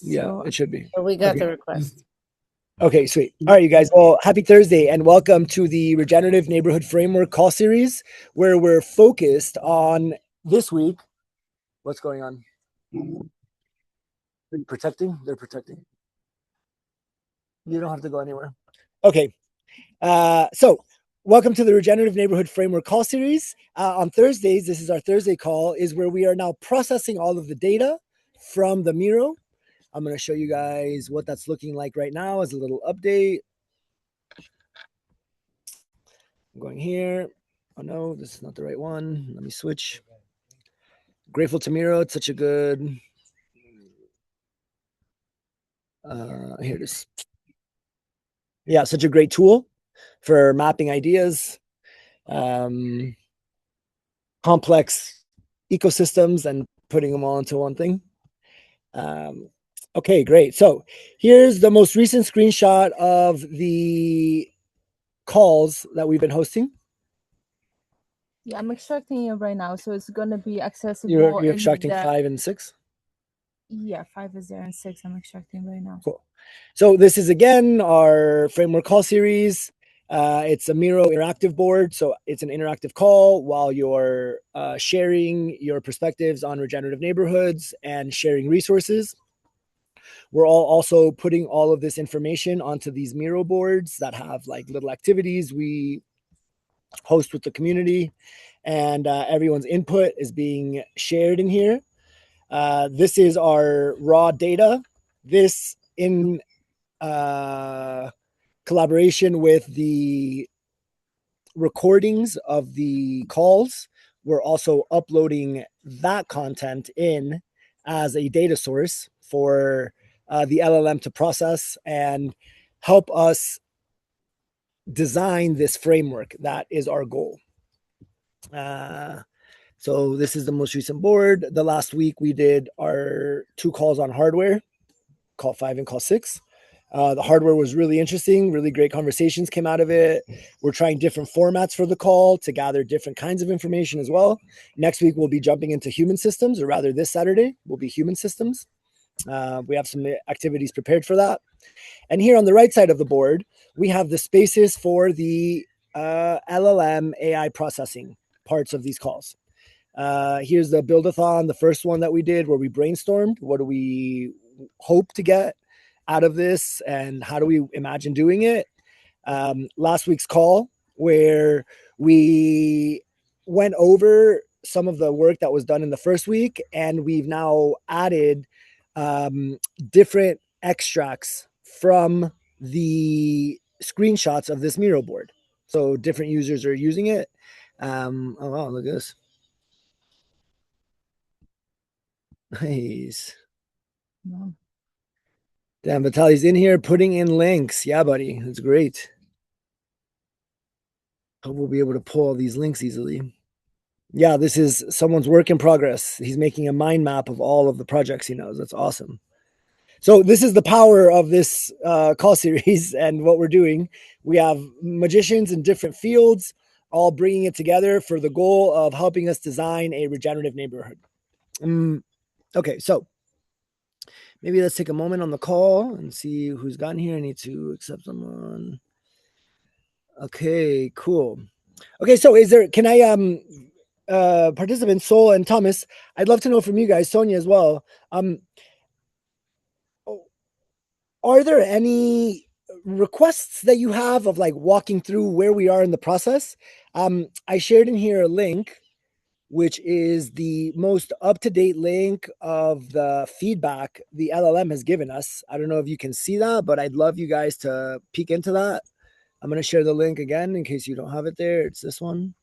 Yeah, So it should be. we got Okay. the request. Okay, sweet. All right, you guys. Well, happy Thursday and welcome to the Regenerative Neighborhood Framework call series, where we're focused on this week. What's going on? Are you protecting? They're protecting. You don't have to go anywhere. Okay. So welcome to the Regenerative Neighborhood Framework call series. On Thursdays, this is our Thursday call, is where we are now processing all of the data from the Miro. I'm going to show you guys what that's looking like right now as a little update. I'm going here. Oh no, this is not the right one. Let me switch. Grateful to Miro. It's such a good. Here it is. Yeah, such a great tool for mapping ideas, complex ecosystems, and putting them all into one thing. Okay, great. So here's the most recent screenshot of the calls that we've been hosting. Yeah, I'm extracting it right now, so it's gonna be accessible. You're extracting 5 and 6? Yeah, 5 is there and 6 I'm extracting right now. Cool. So this is again our framework call series. It's a Miro interactive board, so it's an interactive call while you're sharing your perspectives on regenerative neighborhoods and sharing resources. We're all also putting all of this information onto these Miro boards that have like little activities we host with the community, and everyone's input is being shared in here. This is our raw data. This in collaboration with the recordings of the calls. We're also uploading that content in as a data source for the LLM to process and help us design this framework. That is our goal. So this is the most recent board. The last week we did our 2 calls on hardware, call 5 and call 6. The hardware was really interesting. Really great conversations came out of it. We're trying different formats for the call to gather different kinds of information as well. Next week, we'll be jumping into human systems, or rather this Saturday will be human systems. We have some activities prepared for that. And here on the right side of the board, we have the spaces for the LLM AI processing parts of these calls. Here's the Buildathon, the first one that we did where we brainstormed. What do we hope to get out of this and how do we imagine doing it? Last week's call where we went over some of the work that was done in the first week, and we've now added different extracts from the screenshots of this Miro board. So different users are using it. Oh wow, look at this. Nice. Wow. Damn, Vitali's in here putting in links. Yeah, buddy. That's great. Hope we'll be able to pull all these links easily. Yeah, this is someone's work in progress. He's making a mind map of all of the projects he knows. That's awesome. So this is the power of this call series and what we're doing. We have magicians in different fields all bringing it together for the goal of helping us design a regenerative neighborhood. Okay, so maybe let's take a moment on the call and see who's gotten here. I need to accept someone. Okay, cool. Okay, so can I participants Sol and Thomas, I'd love to know from you guys, Sonia as well. Are there any requests that you have of like walking through where we are in the process? I shared in here a link, which is the most up-to-date link of the feedback the LLM has given us. I don't know if you can see that, but I'd love you guys to peek into that. I'm going to share the link again in case you don't have it there. It's this one.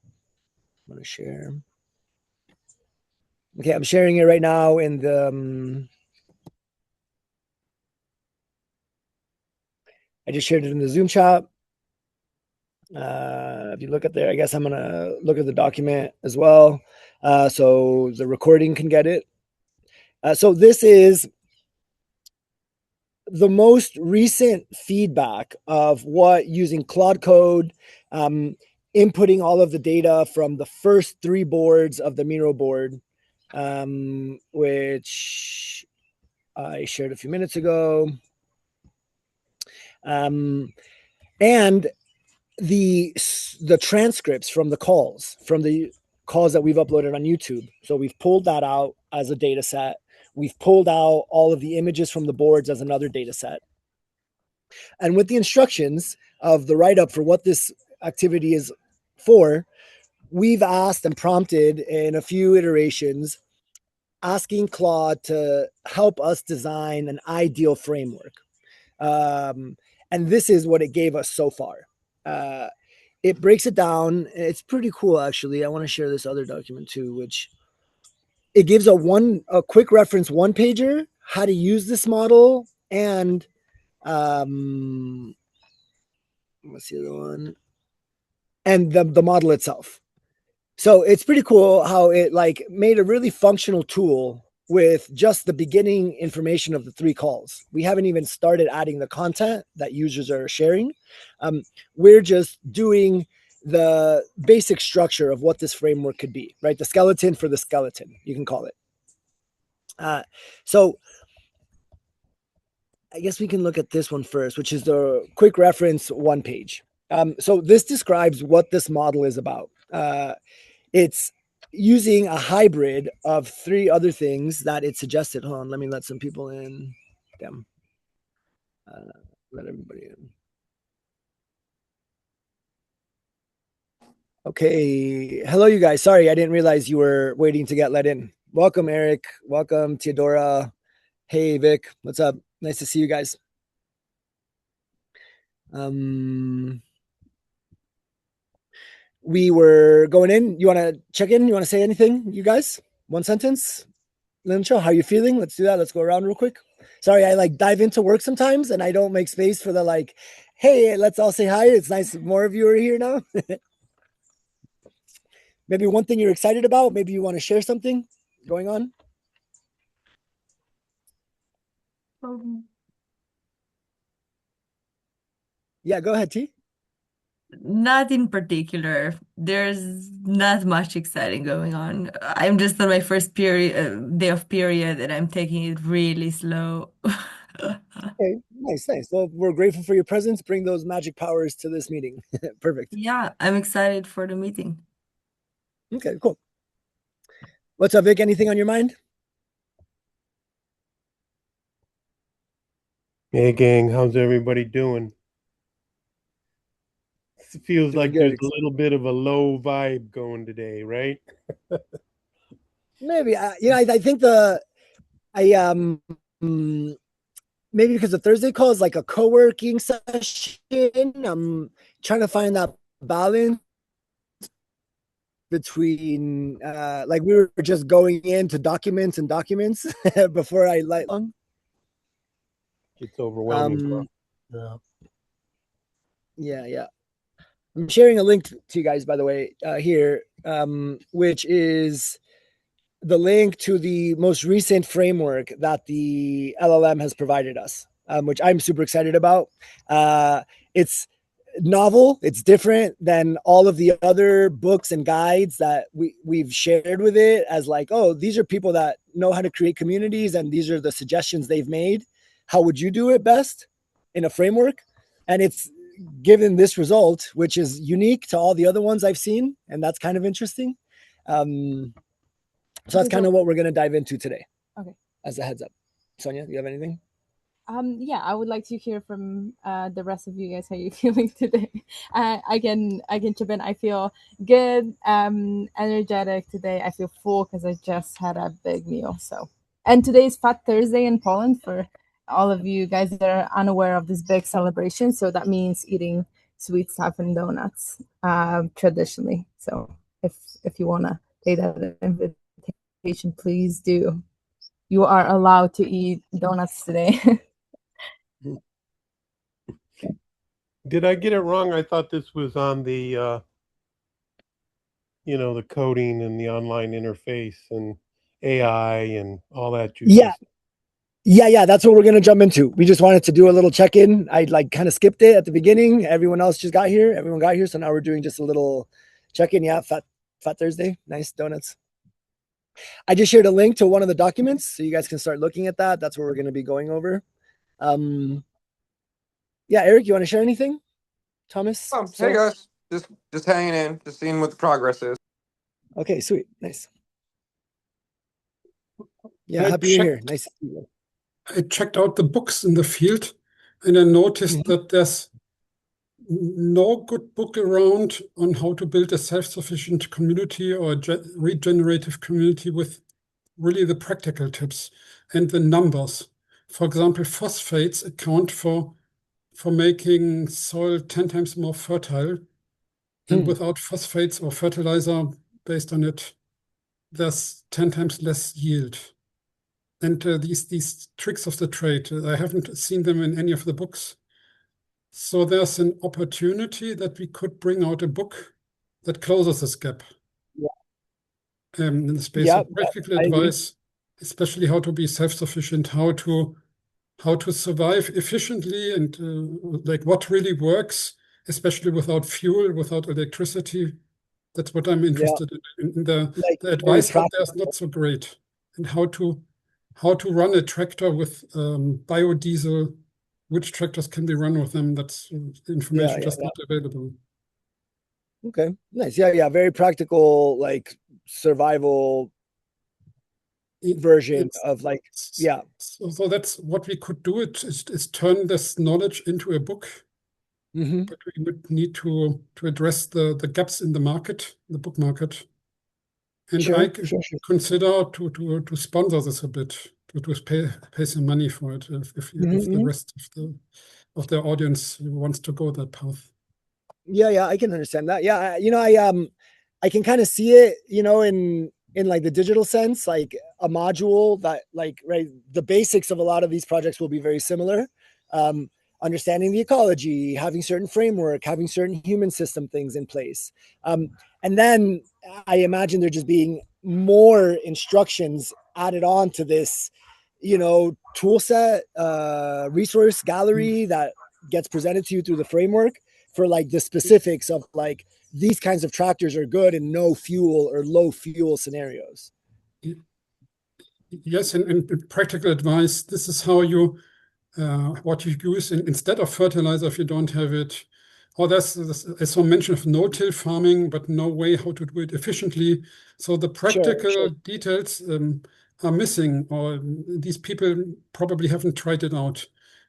I'm going to share. Okay, I'm sharing it right now in the... I just shared it in the Zoom chat. If you look at there, I guess I'm going to look at the document as well. So the recording can get it. So this is the most recent feedback of what using Claude Code, inputting all of the data from the first 3 boards of the Miro board, which I shared a few minutes ago. And the transcripts from the calls that we've uploaded on YouTube. So we've pulled that out as a data set. We've pulled out all of the images from the boards as another data set. And with the instructions of the write-up for what this activity is for, we've asked and prompted in a few iterations, asking Claude to help us design an ideal framework. And this is what it gave us so far. It breaks it down. It's pretty cool, actually. I want to share this other document too, which it gives a quick reference one pager, how to use this model, and what's the other one? And the model itself. So it's pretty cool how it like made a really functional tool with just the beginning information of the 3 calls. We haven't even started adding the content that users are sharing. We're just doing the basic structure of what this framework could be, right? The skeleton for the skeleton, you can call it. So I guess we can look at this one first, which is the quick reference one page. So this describes what this model is about. It's using a hybrid of 3 other things that it suggested. Hold on, let me let some people in. Damn. Let everybody in. Okay. Hello, you guys. Sorry, I didn't realize you were waiting to get let in. Welcome, Eric. Welcome, Theodora. Hey, Vic. What's up? Nice to see you guys. We were going in. You want to check in? You want to say anything, you guys? One sentence? Lincho, how you feeling? Let's do that. Let's go around real quick. Sorry, I like dive into work sometimes and I don't make space for the like, hey, let's all say hi. It's nice more of you are here now. Maybe one thing you're excited about. Maybe you want to share something going on. Yeah, go ahead, T. Not in particular. There's not much exciting going on. I'm just on my first day of period and I'm taking it really slow. Okay, nice. Well, we're grateful for your presence. Bring those magic powers to this meeting. Perfect. Yeah, I'm excited for the meeting. Okay, cool. What's up, Vic? Anything on your mind? Hey gang, how's everybody doing? It feels Doing like good. there's a little bit of a low vibe going today, right? Maybe I think maybe because the Thursday call is like a co-working session. I'm trying to find that balance between like we were just going into documents before I light on. It's overwhelming. Yeah. I'm sharing a link to you guys, by the way, here, which is the link to the most recent framework that the LLM has provided us, which I'm super excited about. It's novel. It's different than all of the other books and guides that we've shared with it as like, oh, these are people that know how to create communities and these are the suggestions they've made. How would you do it best in a framework? And it's given this result, which is unique to all the other ones I've seen. And that's kind of interesting. So that's kind of what we're going to dive into today. Okay. As a heads up. Sonia, you have anything? Yeah, I would like to hear from the rest of you guys how you're feeling today. I can chip in. I feel good, energetic today. I feel full because I just had a big meal. So, and today is Fat Thursday in Poland for all of you guys that are unaware of this big celebration. So that means eating sweet stuff and donuts traditionally. So if you wanna take that invitation, please do. You are allowed to eat donuts today. Did I get it wrong? I thought this was on the the coding and the online interface and AI and all that juicy stuff. Yeah, that's what we're going to jump into. We just wanted to do a little check-in. I like kind of skipped it at the beginning. Everyone else just got here. Everyone got here. So now we're doing just a little check-in. Yeah, Fat Thursday. Nice donuts. I just shared a link to one of the documents, so you guys can start looking at that. That's what we're going to be going over. Yeah, Eric, you want to share anything? Thomas? Hey guys, just hanging in, just seeing what the progress is. Okay, sweet, nice. Yeah, happy you're here. Nice to see you. I checked out the books in the field, and I noticed that there's no good book around on how to build a self-sufficient community or a regenerative community with really the practical tips and the numbers. For example, phosphates account for making soil 10 times more fertile. And without phosphates or fertilizer based on it, there's 10 times less yield. And these tricks of the trade, I haven't seen them in any of the books. So there's an opportunity that we could bring out a book that closes this gap. In the space of practical advice, especially how to be self-sufficient, how to survive efficiently, and like what really works, especially without fuel, without electricity. That's what I'm interested in. The advice out there is not so great, and how to run a tractor with biodiesel, which tractors can be run with them. That's information just not available. Okay, nice. Yeah, very practical, like survival version of like, So that's what we could do. Is turn this knowledge into a book. But we would need to address the gaps in the market, the book market. And I consider to sponsor this a bit, to pay some money for it if the rest of the audience wants to go that path. Yeah, I can understand that. Yeah, I can kind of see it, in like the digital sense, like a module that the basics of a lot of these projects will be very similar. Understanding the ecology, having certain framework, having certain human system things in place. And then I imagine there just being more instructions added on to this, tool set, resource gallery that gets presented to you through the framework for like the specifics of like these kinds of tractors are good in no fuel or low fuel scenarios. Yes, and practical advice, this is how you what you use instead of fertilizer if you don't have it. Or there's some mention of no-till farming, but no way how to do it efficiently. So the practical details are missing, or these people probably haven't tried it out.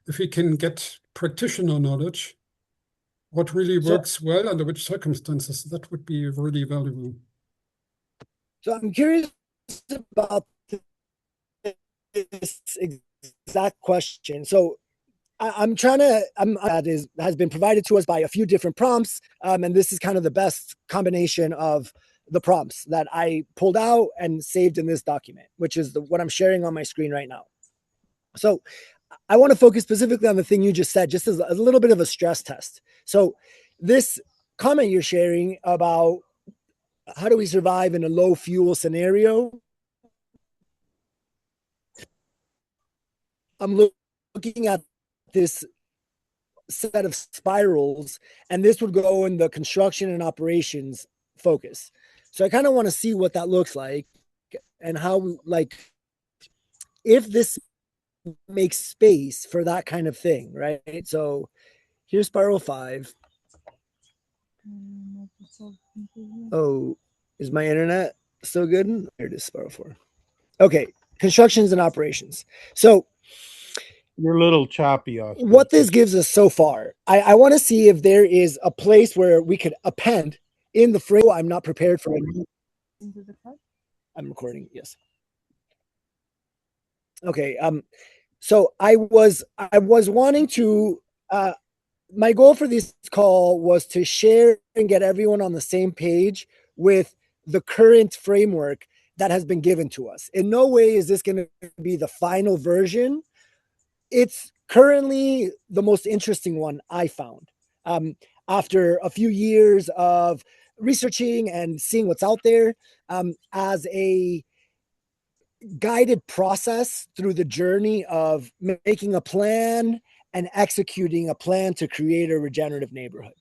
If we can get practitioner knowledge, what really works well under which circumstances, that would be really valuable. So I'm curious about this exact question. So that has been provided to us by a few different prompts. And this is kind of the best combination of the prompts that I pulled out and saved in this document, which is what I'm sharing on my screen right now. So I want to focus specifically on the thing you just said, just as a little bit of a stress test. So this comment you're sharing about how do we survive in a low fuel scenario? I'm looking at this set of spirals, and this would go in the construction and operations focus. So I kind of want to see what that looks like and how, like, if this makes space for that kind of thing, right? So here's spiral 5. Oh, is my internet still good? Here it is, spiral 4. Okay, constructions and operations. So you're a little choppy off. What this gives us so far, I want to see if there is a place where we could append in the frame. I'm not prepared for it. I'm recording, yes. Okay, so I was wanting to, my goal for this call was to share and get everyone on the same page with the current framework that has been given to us. In no way is this going to be the final version. It's currently the most interesting one I found. After a few years of researching and seeing what's out there, as a guided process through the journey of making a plan and executing a plan to create a regenerative neighborhood.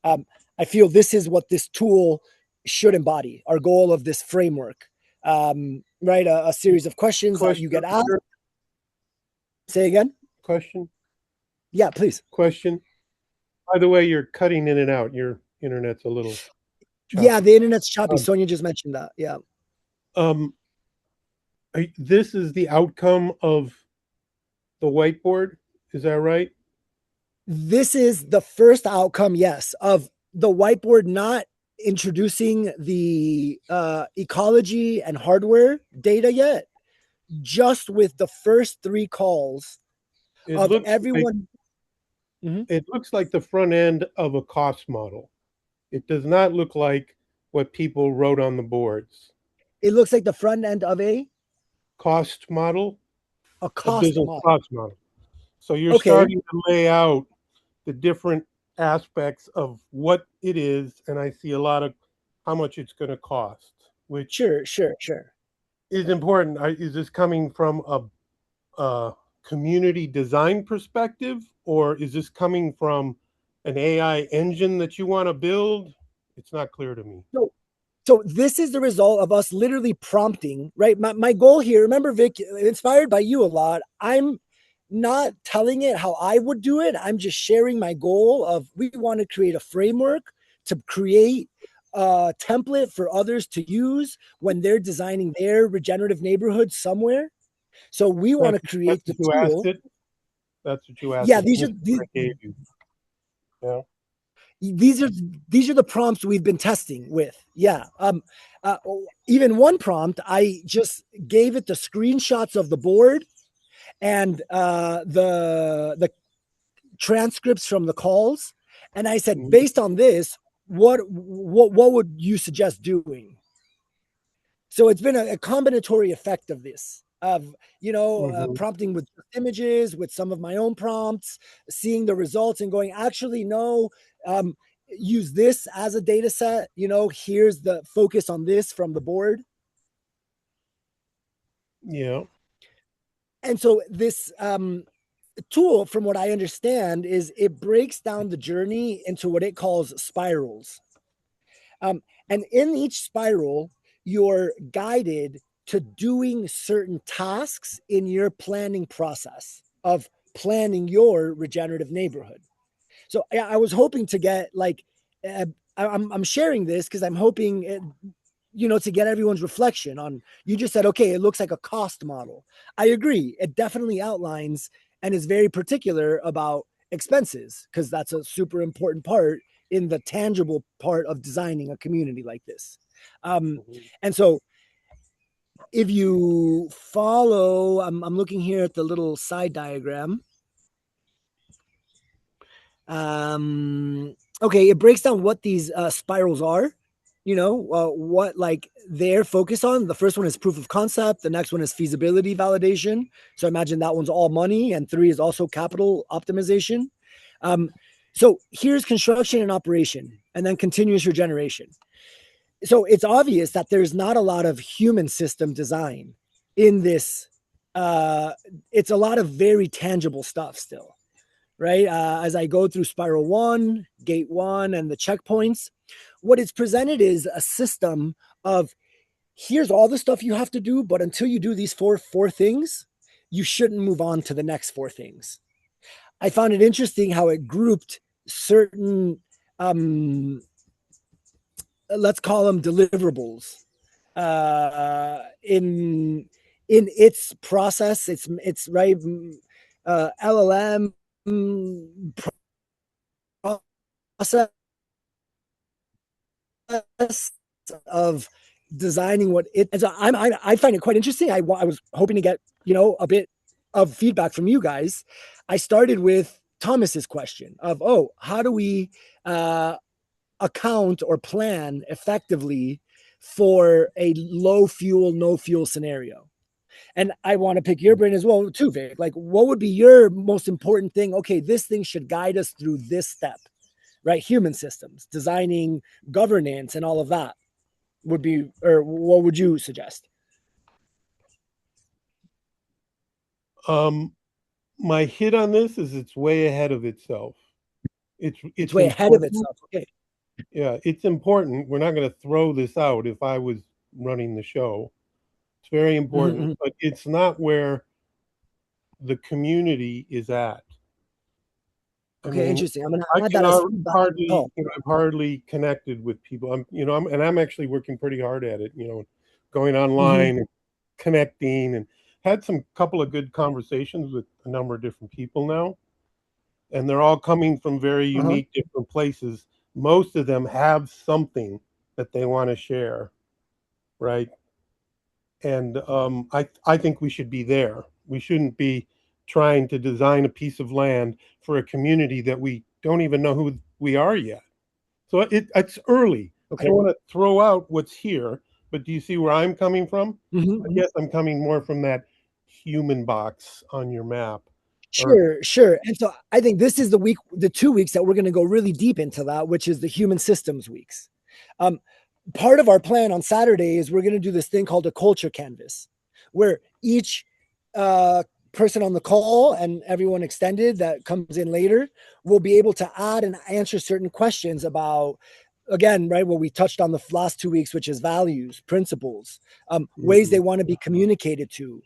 I feel this is what this tool should embody, our goal of this framework. right? A series of questions that you get asked. Say again? Question? Yeah, please. Question. By the way, you're cutting in and out. Your internet's a little choppy. Yeah, the internet's choppy. Sonia just mentioned that. Yeah. This is the outcome of the whiteboard. Is that right? This is the first outcome, yes, of the whiteboard not introducing the ecology and hardware data yet, just with the first 3 calls of everyone. It looks like the front end of a cost model. It does not look like what people wrote on the boards. It looks like the front end of a cost model, a cost model. Cost model. So you're starting to lay out the different aspects of what it is, and I see a lot of how much it's going to cost, which sure is important. Is this coming from a community design perspective, or is this coming from an AI engine that you want to build? It's not clear to me. So this is the result of us literally prompting, right? My goal here, remember, Vic, inspired by you a lot, I'm not telling it how I would do it. I'm just sharing my goal of we want to create a framework to create a template for others to use when they're designing their regenerative neighborhood somewhere. So we want to create the tool. That's what you asked. Yeah, these are these are the prompts we've been testing with. Yeah. Even one prompt, I just gave it the screenshots of the board and the transcripts from the calls, and I said, based on this, what would you suggest doing? So it's been a combinatory effect of this, of prompting with images, with some of my own prompts, seeing the results and going, actually, no, use this as a data set. Here's the focus on this from the board. Yeah. And so this tool, from what I understand, is it breaks down the journey into what it calls spirals. And in each spiral, you're guided to doing certain tasks in your planning process of planning your regenerative neighborhood. So I was hoping to get I'm sharing this because I'm hoping to get everyone's reflection on. You just said, okay, it looks like a cost model. I agree. It definitely outlines and is very particular about expenses, because that's a super important part in the tangible part of designing a community like this. And so if you follow, I'm looking here at the little side diagram. Okay, it breaks down what these spirals are, what they're focused on. The first one is proof of concept. The next one is feasibility validation. So imagine that one's all money, and 3 is also capital optimization. So here's construction and operation, and then continuous regeneration. So it's obvious that there's not a lot of human system design in this. It's a lot of very tangible stuff still, right? As I go through spiral 1, gate 1, and the checkpoints, what it's presented is a system of, here's all the stuff you have to do, but until you do these four things, you shouldn't move on to the next 4 things. I found it interesting how it grouped certain, let's call them deliverables, in its process. It's right, LLM process of designing what it. And so I find it quite interesting. I was hoping to get a bit of feedback from you guys. I started with Thomas's question of, how do we account or plan effectively for a low fuel, no fuel scenario? And I want to pick your brain as well too, Vic. Like, what would be your most important thing? Okay, this thing should guide us through this step, right? Human systems, designing governance and all of that would be, or what would you suggest? My hit on this is it's way ahead of itself. It's way ahead of itself. Okay. Yeah, it's important. We're not going to throw this out if I was running the show. It's very important, Mm-hmm. but it's not where the community is at. I Okay, mean, interesting. I'm gonna I add can that as feedback. hardly, I've hardly connected with people. And I'm actually working pretty hard at it, going online and connecting, and had some couple of good conversations with a number of different people now. And they're all coming from very unique, different places. Most of them have something that they want to share, right? And I think we should be there. We shouldn't be trying to design a piece of land for a community that we don't even know who we are yet. So it's early. I Okay. don't want to throw out what's here, but do you see where I'm coming from? Mm-hmm. I guess I'm coming more from that human box on your map. Sure. And so I think this is the 2 weeks that we're going to go really deep into that, which is the human systems weeks. Part of our plan on Saturday is we're going to do this thing called a culture canvas, where each person on the call and everyone extended that comes in later will be able to add and answer certain questions about, again, right, what we touched on the last 2 weeks, which is values, principles, ways they want to be communicated to,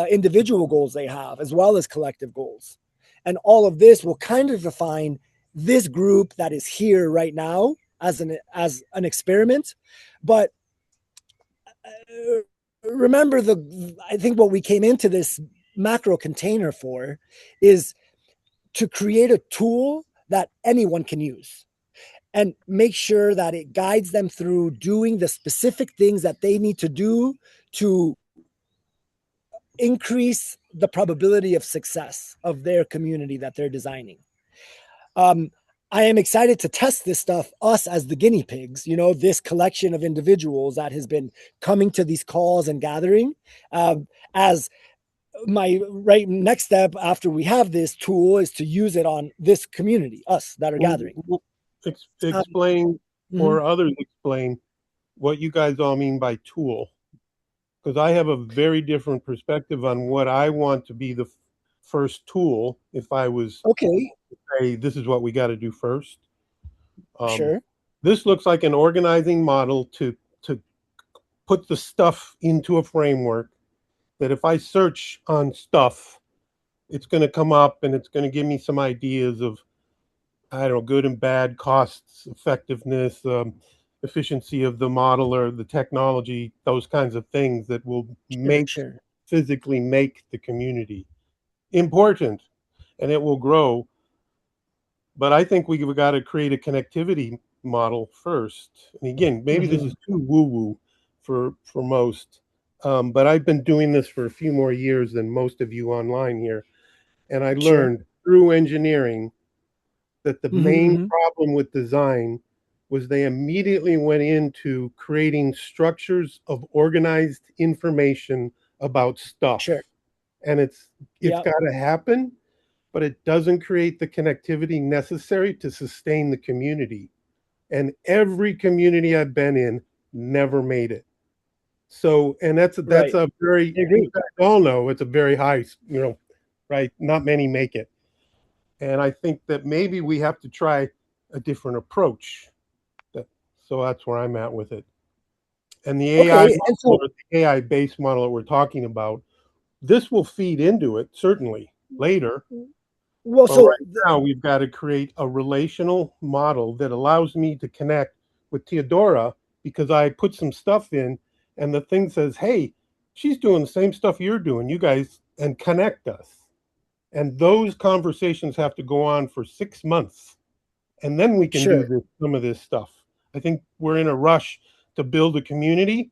individual goals they have, as well as collective goals. And all of this will kind of define this group that is here right now as an experiment. But remember, I think what we came into this macro container for is to create a tool that anyone can use and make sure that it guides them through doing the specific things that they need to do to increase the probability of success of their community that they're designing. I am excited to test this stuff, us as the guinea pigs, this collection of individuals that has been coming to these calls and gathering, as my next step after we have this tool is to use it on this community, us that are gathering. Explain, or others explain, what you guys all mean by tool, because I have a very different perspective on what I want to be the first tool. If I was okay, say this is what we got to do first. Sure. This looks like an organizing model to put the stuff into a framework that if I search on stuff, it's going to come up and it's going to give me some ideas of, I don't know, good and bad, costs, effectiveness, efficiency of the model or the technology, those kinds of things that will physically make the community important, and it will grow. But I think we've got to create a connectivity model first. And again, maybe this is too woo-woo for most, but I've been doing this for a few more years than most of you online here. And I learned through engineering that the main problem with design was they immediately went into creating structures of organized information about stuff. And it's got to happen, but it doesn't create the connectivity necessary to sustain the community. And every community I've been in never made it. So, and that's a very, you guys all know, it's a very high, right? Not many make it. And I think that maybe we have to try a different approach. So that's where I'm at with it. And the AI model, or the AI-based model that we're talking about, this will feed into it certainly later. Well, so right now we've got to create a relational model that allows me to connect with Theodora because I put some stuff in and the thing says, hey, she's doing the same stuff you're doing, you guys, and connect us. And those conversations have to go on for 6 months. And then we can do some of this stuff. I think we're in a rush to build a community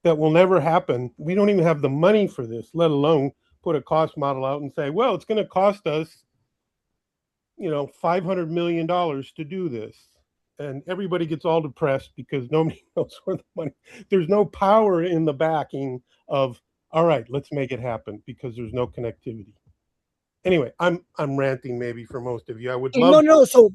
that will never happen. We don't even have the money for this, let alone put a cost model out and say, well, it's going to cost us, $500 million to do this. And everybody gets all depressed because nobody knows where the money, there's no power in the backing of, all right, let's make it happen because there's no connectivity. Anyway, I'm ranting maybe for most of you. I would love So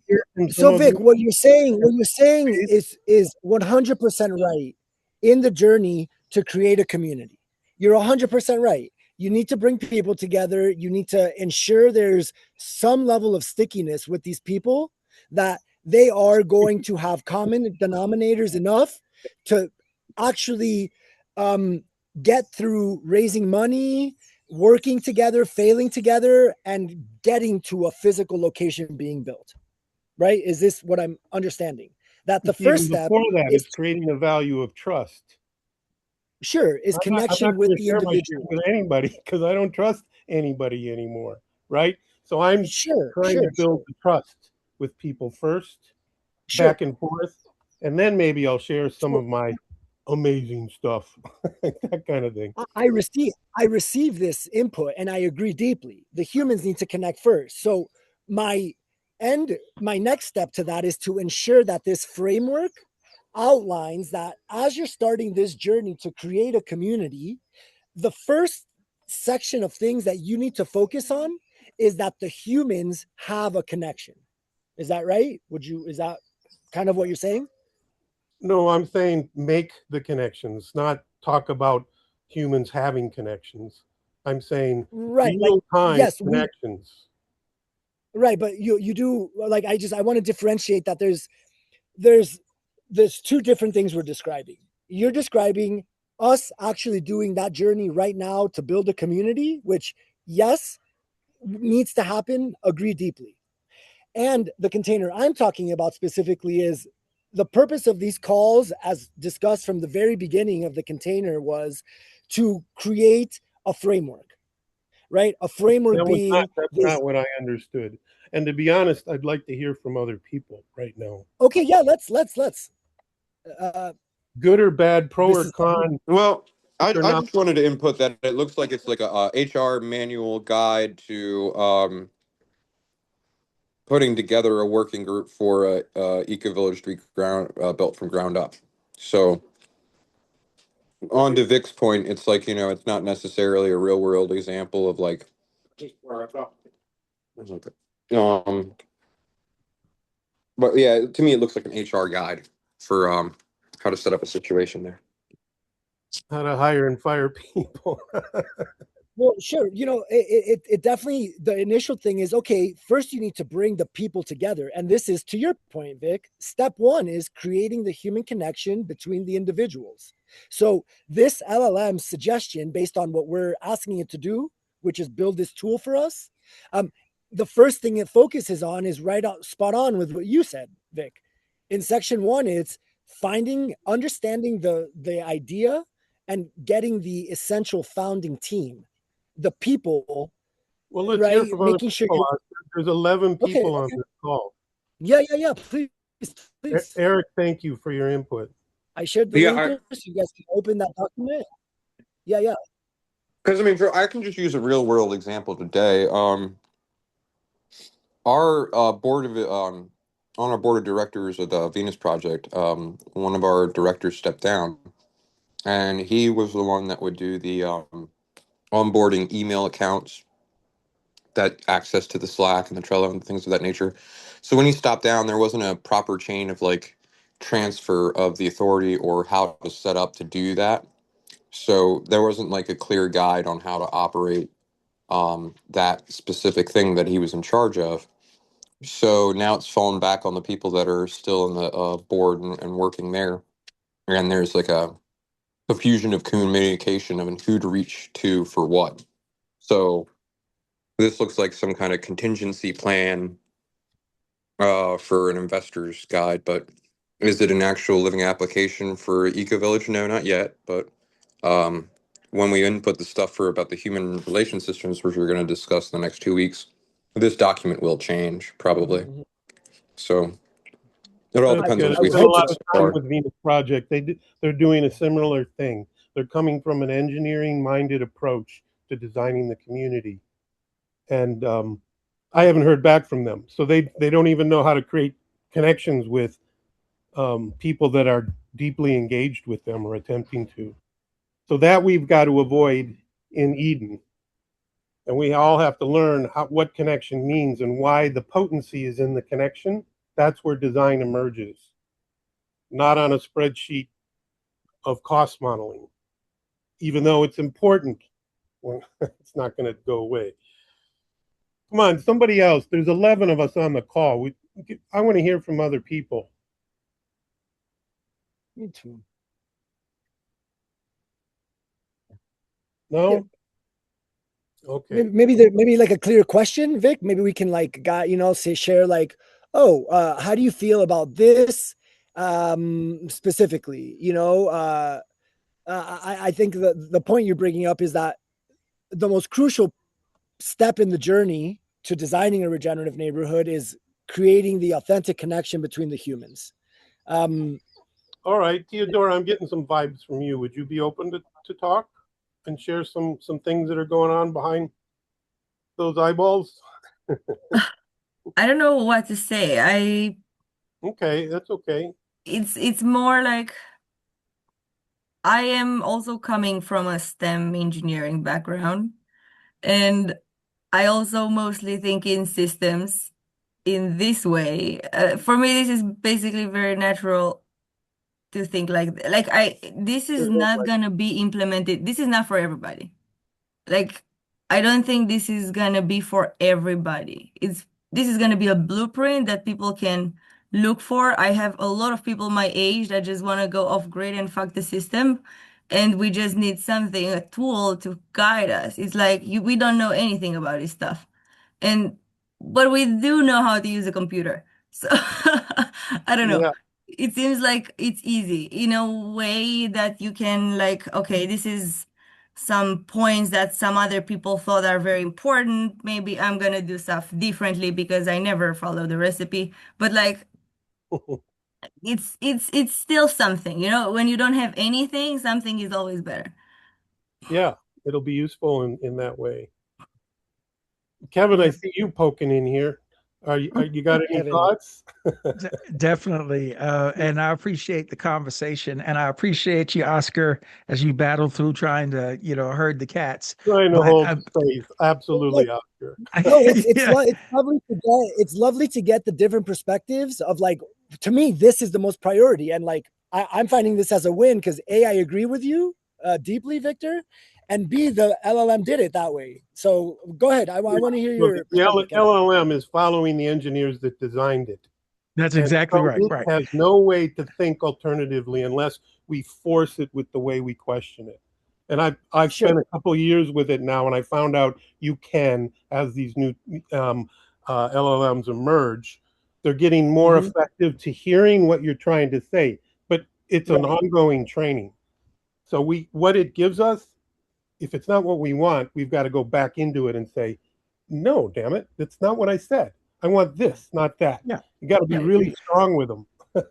Vic, what you're saying is 100% right in the journey to create a community. You're 100% right. You need to bring people together. You need to ensure there's some level of stickiness with these people, that they are going to have common denominators enough to actually get through raising money, working together, failing together, and getting to a physical location being built. Right? Is this what I'm understanding? That the first step before that is is creating a value of trust. sure is I'm connection not with gonna the share my shit individual. with anybody because I don't trust anybody anymore, right? So I'm trying to build the trust with people first, back and forth, and then maybe I'll share some of my amazing stuff, that kind of thing. I receive this input and I agree deeply. The humans need to connect first. So my next step to that is to ensure that this framework outlines that as you're starting this journey to create a community, the first section of things that you need to focus on is that the humans have a connection. Is that right? Is that kind of what you're saying? No, I'm saying make the connections, not talk about humans having connections. I'm saying right, real-time yes, connections. Right, but you do like I want to differentiate that there's two different things we're describing. You're describing us actually doing that journey right now to build a community, which yes, needs to happen, agree deeply. And the container I'm talking about specifically is the purpose of these calls, as discussed from the very beginning of the container, was to create a framework, right? A framework being that's not what I understood. And to be honest, I'd like to hear from other people right now. Okay, yeah, let's. Good or bad, pro or con? Well, I just wanted to input that it looks like it's like a HR manual guide to putting together a working group for a eco-village to be built from ground up. So on to Vic's point, it's like, it's not necessarily a real world example of like, but yeah, to me, it looks like an HR guide for how to set up a situation there. How to hire and fire people. Well, sure. It definitely, the initial thing is, okay, first you need to bring the people together. And this is, to your point, Vic, step one is creating the human connection between the individuals. So this LLM suggestion, based on what we're asking it to do, which is build this tool for us, the first thing it focuses on is right out spot on with what you said, Vic. In section one, it's understanding the idea and getting the essential founding team, the people. Well, let's hear from making other sure people. There's 11 people on this call. Yeah. Please. Eric, thank you for your input. I shared the link there so you guys can open that document. Yeah. Because I can just use a real world example today. Our board of on our board of directors of the Venus Project, one of our directors stepped down, and he was the one that would do the onboarding email accounts, that access to the Slack and the Trello and things of that nature. So when he stopped down, there wasn't a proper chain of like transfer of the authority or how to set up to do that. So there wasn't like a clear guide on how to operate that specific thing that he was in charge of. So now it's fallen back on the people that are still in the board and working there. And there's like a fusion of communication of who to reach to for what. So this looks like some kind of contingency plan for an investor's guide, but is it an actual living application for EcoVillage? No, not yet. But when we input the stuff about the human relation systems, which we're going to discuss in the next 2 weeks, this document will change probably. Mm-hmm. So it all depends on what we spent a lot of time with Venus Project. They're doing a similar thing. They're coming from an engineering-minded approach to designing the community, and I haven't heard back from them. So they don't even know how to create connections with people that are deeply engaged with them or attempting to. So that we've got to avoid in Eden. And we all have to learn what connection means and why the potency is in the connection. That's where design emerges, not on a spreadsheet of cost modeling. Even though it's important, well, it's not going to go away. Come on, somebody else. There's 11 of us on the call. I want to hear from other people. Me too. No? Okay. Maybe like a clear question, Vic. Maybe we can like share like, oh, how do you feel about this specifically? I think the point you're bringing up is that the most crucial step in the journey to designing a regenerative neighborhood is creating the authentic connection between the humans. All right, Theodora, I'm getting some vibes from you. Would you be open to talk and share some things that are going on behind those eyeballs? I don't know what to say. Okay, that's okay. It's more like I am also coming from a STEM engineering background, and I also mostly think in systems in this way. For me, this is basically very natural to think like this is not gonna be implemented. This is not for everybody. Like I don't think this is gonna be for everybody. This is gonna be a blueprint that people can look for. I have a lot of people my age that just want to go off grid and fuck the system, and we just need something, a tool to guide us. It's like we don't know anything about this stuff, and but we do know how to use a computer. So I don't know. Yeah. It seems like it's easy in a way that you can like, okay, this is some points that some other people thought are very important. Maybe I'm gonna do stuff differently because I never follow the recipe. But like it's still something, when you don't have anything, something is always better. Yeah, it'll be useful in that way. Kevin, I see you poking in here. You got any Kevin. thoughts? Definitely. And I appreciate the conversation, and I appreciate you, Oscar, as you battle through trying to, herd the cats. Trying to But hold space. Absolutely, Look, Oscar. No, it's Yeah. it's lovely to get the different perspectives of like, to me, this is the most priority. And like I'm finding this as a win because A, I agree with you deeply, Victor, and B, the LLM did it that way. So go ahead. I want to hear your Look, the perspective, Kevin. LLM is following the engineers that designed it. That's And exactly so right. it Right. has no way to think alternatively unless we force it with the way we question it. And I've Sure. spent a couple of years with it now, and I found out you can, as these new LLMs emerge, they're getting more effective to hearing what you're trying to say. But it's an ongoing training. So what it gives us, if it's not what we want, we've got to go back into it and say, no, damn it, that's not what I said. I want this, not that. Yeah. You got to be really strong with them.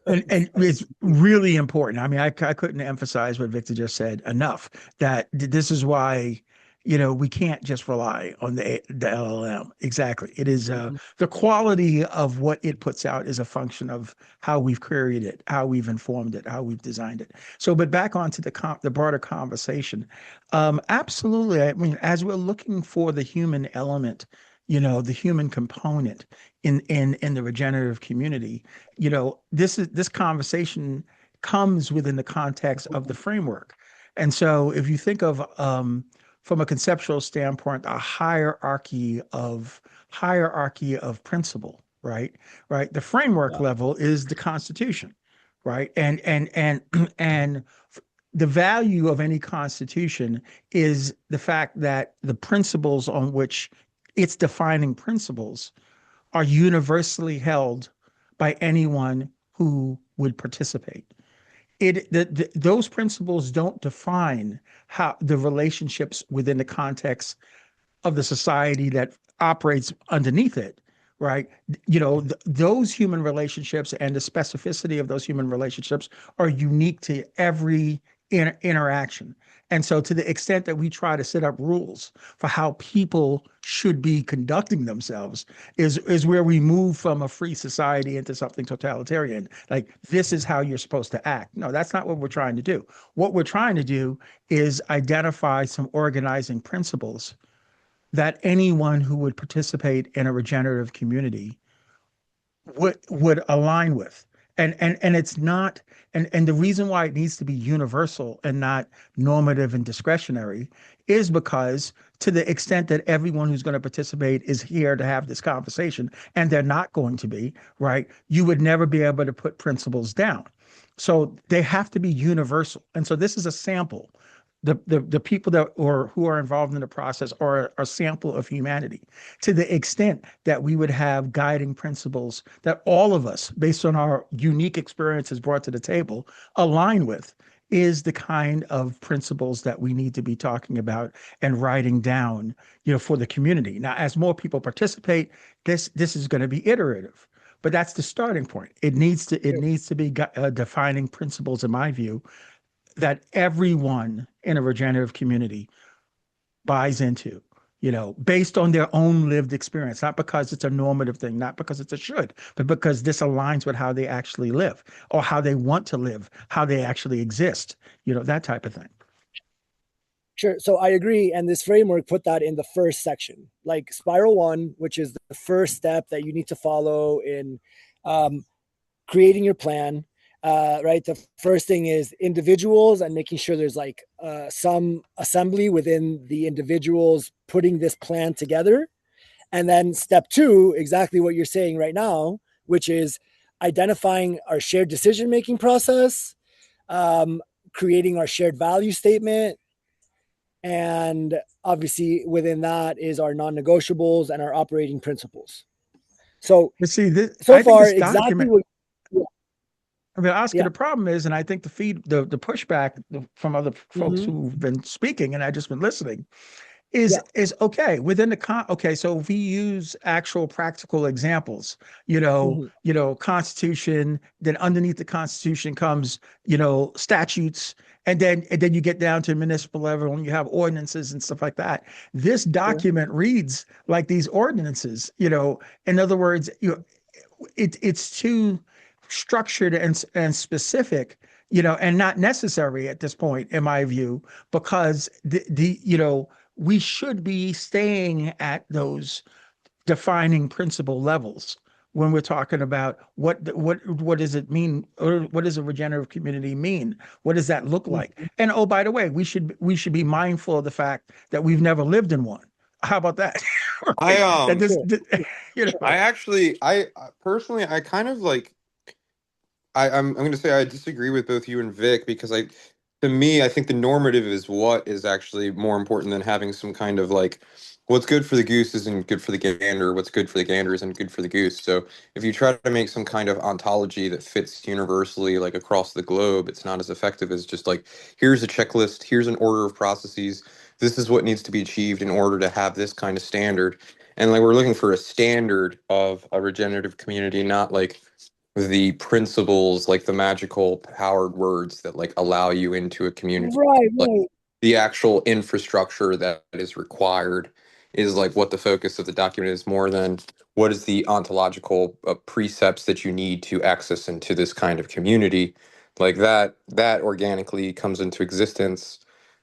And it's really important. I mean, I couldn't emphasize what Victor just said enough, that this is why, we can't just rely on the LLM. Exactly. It is the quality of what it puts out is a function of how we've queried it, how we've informed it, how we've designed it. So, but back onto the broader conversation. Absolutely. I mean, as we're looking for the human element, the human component in the regenerative community, this conversation comes within the context of the framework. And so if you think of from a conceptual standpoint, a hierarchy of principle, right? The framework level is the Constitution, right? And and the value of any constitution is the fact that the principles on which its defining principles are universally held by anyone who would participate. Those principles don't define how the relationships within the context of the society that operates underneath it, right? Those human relationships and the specificity of those human relationships are unique to every interaction. And so to the extent that we try to set up rules for how people should be conducting themselves is where we move from a free society into something totalitarian. Like, this is how you're supposed to act. No, that's not what we're trying to do. What we're trying to do is identify some organizing principles that anyone who would participate in a regenerative community would align with. And it's not, and the reason why it needs to be universal and not normative and discretionary is because, to the extent that everyone who's going to participate is here to have this conversation, and they're not going to be, right, you would never be able to put principles down. So they have to be universal. And so this is a sample. the people that or who are involved in the process are a sample of humanity. To the extent that we would have guiding principles that all of us, based on our unique experiences brought to the table, align with, is the kind of principles that we need to be talking about and writing down, for the community. Now, as more people participate, this is going to be iterative, but that's the starting point. It needs to be defining principles, in my view, that everyone in a regenerative community buys into, based on their own lived experience, not because it's a normative thing, not because it's a should, but because this aligns with how they actually live or how they want to live, how they actually exist, that type of thing. Sure. So I agree. And this framework put that in the first section, like spiral 1, which is the first step that you need to follow in creating your plan. Right. The first thing is individuals and making sure there's like some assembly within the individuals putting this plan together. And then step 2, exactly what you're saying right now, which is identifying our shared decision-making process, creating our shared value statement. And obviously within that is our non-negotiables and our operating principles. So see, so far, exactly what. I mean, Oscar, the problem is, and I think the pushback from other folks who've been speaking, and I've just been listening, is okay within the okay. So if we use actual practical examples, Constitution, then underneath the Constitution comes, statutes, and then you get down to municipal level and you have ordinances and stuff like that. This document reads like these ordinances, in other words, it's too structured and specific, and not necessary at this point, in my view, because we should be staying at those defining principle levels when we're talking about what does it mean, or what does a regenerative community mean? What does that look like? And oh, by the way, we should be mindful of the fact that we've never lived in one. How about that? Right? I personally, I kind of like. I'm going to say I disagree with both you and Vic, because to me, I think the normative is what is actually more important than having some kind of like, what's good for the goose isn't good for the gander, what's good for the gander isn't good for the goose. So if you try to make some kind of ontology that fits universally, like across the globe, it's not as effective as just like, here's a checklist, here's an order of processes, this is what needs to be achieved in order to have this kind of standard. And like, we're looking for a standard of a regenerative community, not like the principles, like the magical powered words that like allow you into a community. Like the actual infrastructure that is required is like what the focus of the document is, more than what is the ontological precepts that you need to access into this kind of community. Like that organically comes into existence,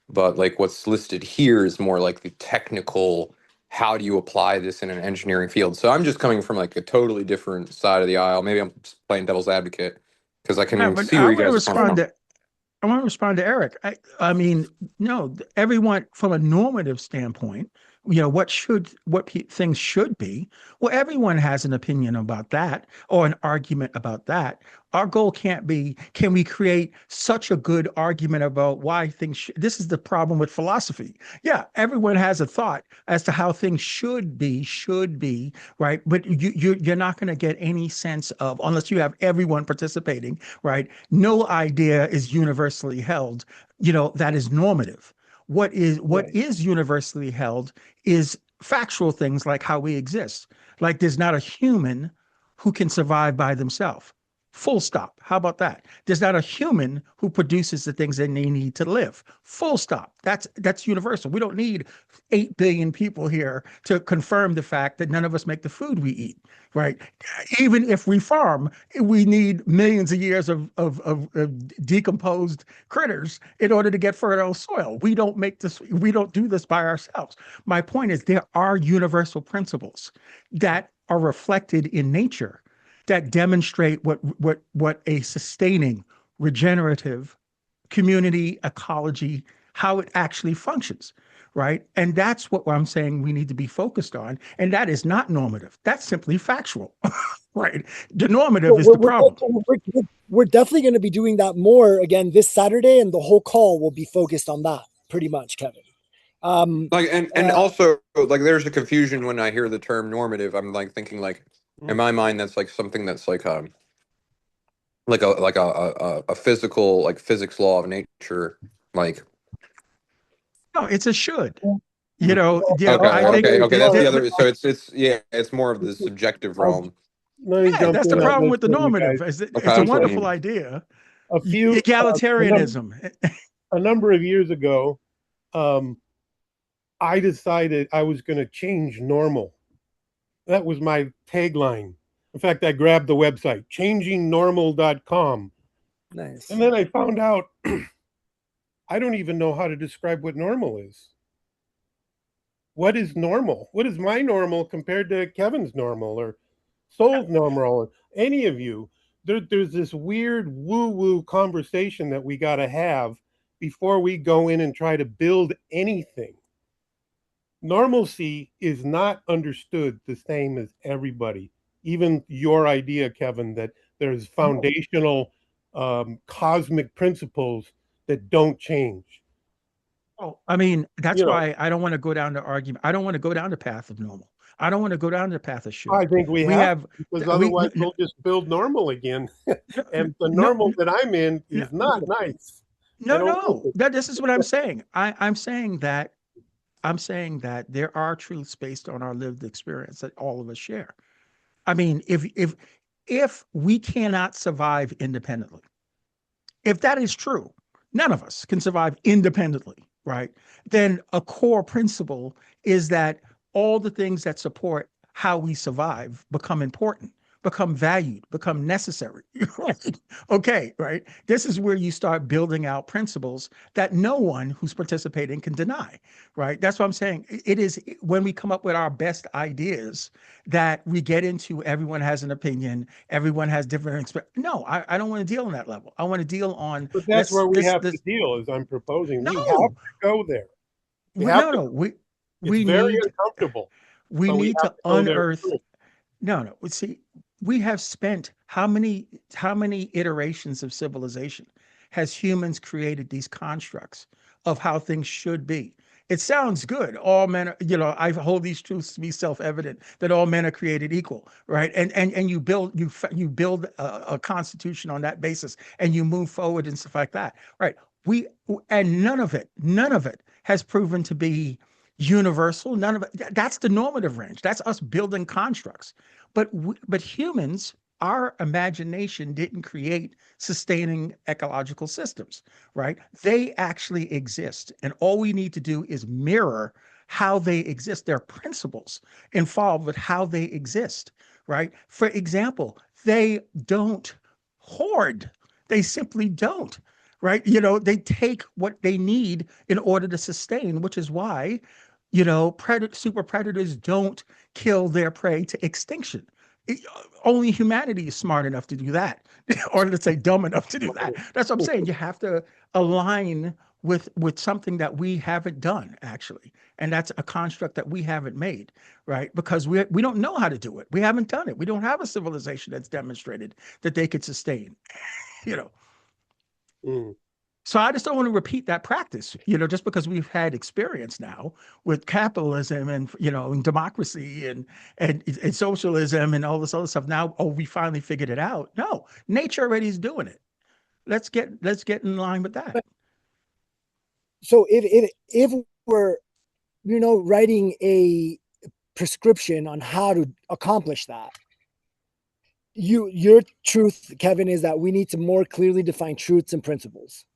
but like what's listed here is more like the technical, how do you apply this in an engineering field? So I'm just coming from like a totally different side of the aisle. Maybe I'm just playing devil's advocate because I can see where you guys are coming from. I want to respond to Eric. I mean, no, everyone from a normative standpoint, what things should be. Well, everyone has an opinion about that or an argument about that. Our goal can't be, can we create such a good argument about why things this is the problem with philosophy. Yeah, everyone has a thought as to how things should be, right? But you're not going to get any sense of, unless you have everyone participating, right? No idea is universally held, that is normative. What is universally held is factual things like how we exist. Like there's not a human who can survive by themselves. Full stop. How about that? There's not a human who produces the things that they need to live. Full stop. That's universal. We don't need 8 billion people here to confirm the fact that none of us make the food we eat, right? Even if we farm, we need millions of years of decomposed critters in order to get fertile soil. We don't do this by ourselves. My point is, there are universal principles that are reflected in nature that demonstrate what a sustaining, regenerative community ecology, how it actually functions, right? And that's what I'm saying we need to be focused on. And that is not normative. That's simply factual, right? The normative is the problem. We're definitely going to be doing that more again this Saturday, and the whole call will be focused on that. pretty much, Kevin. Like, and also, like, there's a confusion when I hear the term normative. I'm like thinking, like, in my mind, that's like something that's like a physical, like, physics law of nature. Like, No, it's a should. You know, yeah, okay, I think okay, that's the that- other. So it's yeah, it's more of the subjective realm. Let me yeah, jump that's in the on problem this with the one, you normative. guys. It's Okay. a wonderful idea. A Egalitarianism. number of years ago, I decided I was going to change normal. That was my tagline. In fact, I grabbed the website, changingnormal.com. Nice. And then I found out I don't even know how to describe what normal is. What is normal? What is my normal compared to Kevin's normal or Soul's normal or any of you? There's this weird woo-woo conversation that we got to have before we go in and try to build anything. Normalcy is not understood the same as everybody. Even your idea, Kevin, that there's foundational cosmic principles that don't change. Oh, I mean, that's You know, why I don't want to go down the argument. I don't want to go down the path of normal. I don't want to go down the path of should. I think we have, because otherwise we we'll just build normal again. And the no, normal that I'm in is not nice. no. This is what I'm saying. I'm saying that there are truths based on our lived experience that all of us share. I mean, if we cannot survive independently, if that is true, none of us can survive independently, right? Then a core principle is that all the things that support how we survive become important, become valued, become necessary. Okay, right? This is where you start building out principles that no one who's participating can deny, right? That's what I'm saying. It is when we come up with our best ideas that we get into everyone has an opinion, everyone has different experience. No, I don't want to deal on that level. I want to deal on. But that's where we have to deal, as I'm proposing. We have to go there. We it's very need uncomfortable. we need to unearth. No. See, we have spent how many iterations of civilization has humans created these constructs of how things should be? It sounds good. All men are, I hold these truths to be self-evident that all men are created equal, right? And you build a constitution on that basis, and you move forward and stuff like that, right? And none of it has proven to be universal. None of it. That's the normative range. That's us building constructs. But humans, our imagination didn't create sustaining ecological systems, right? They actually exist. And all we need to do is mirror how they exist. There are principles involved with how they exist, right? For example, they don't hoard. They simply don't, right? They take what they need in order to sustain, which is why, super predators don't kill their prey to extinction. Only humanity is smart enough to do that, or let's say dumb enough to do that. That's what I'm saying. You have to align with something that we haven't done, actually. And that's a construct that we haven't made, right? Because we don't know how to do it. We haven't done it. We don't have a civilization that's demonstrated that they could sustain, So I just don't want to repeat that practice, just because we've had experience now with capitalism and, and democracy and socialism and all this other stuff. Now, we finally figured it out. No, nature already is doing it. Let's get in line with that. So if we're, writing a prescription on how to accomplish that, your truth, Kevin, is that we need to more clearly define truths and principles.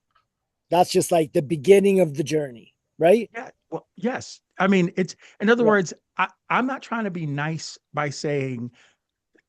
That's just like the beginning of the journey, right? Yeah. Well, yes. I mean, it's, in other words, I'm not trying to be nice by saying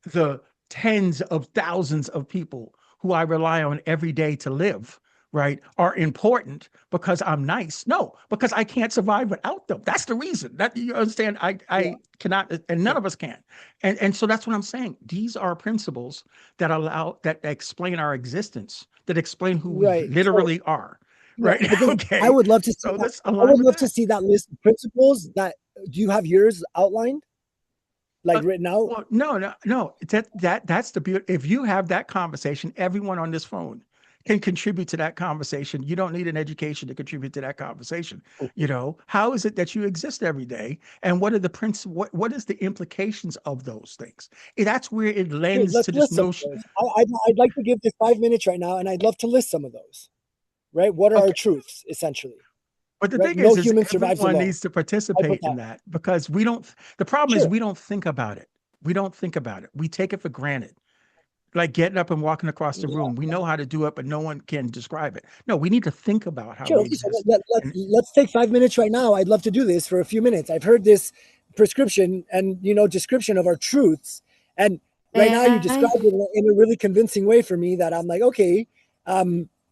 the tens of thousands of people who I rely on every day to live, right, are important because I'm nice. No, because I can't survive without them. That's the reason. That, you understand? I cannot, and none of us can. And so that's what I'm saying. These are principles that explain our existence, that explain who we literally are. Right. Okay. I would love to see that. I would love to see that list of principles. Do you have yours outlined? Like written out? Well, no. That's the beauty. If you have that conversation, everyone on this phone can contribute to that conversation. You don't need an education to contribute to that conversation. You know, how is it that you exist every day? And what are the what is the implications of those things? That's where it Great, lends let's to this list some of notion. those. I'd like to give this 5 minutes right now, and I'd love to list some of those. Right? What are our Okay. truths, essentially? But the Right? thing No is human survives everyone alone. needs to I participate put in that. that because we don't, the problem is Sure. we don't think about it. We don't think about it. We take it for granted. Like getting up and walking across the Yeah. room. We know how to do it, but no one can describe it. No, we need to think about how Sure. we Okay, so exist. And let's take 5 minutes right now. I'd love to do this for a few minutes. I've heard this prescription and description of our truths, and right now you May I? described it in a really convincing way for me that I'm like, okay,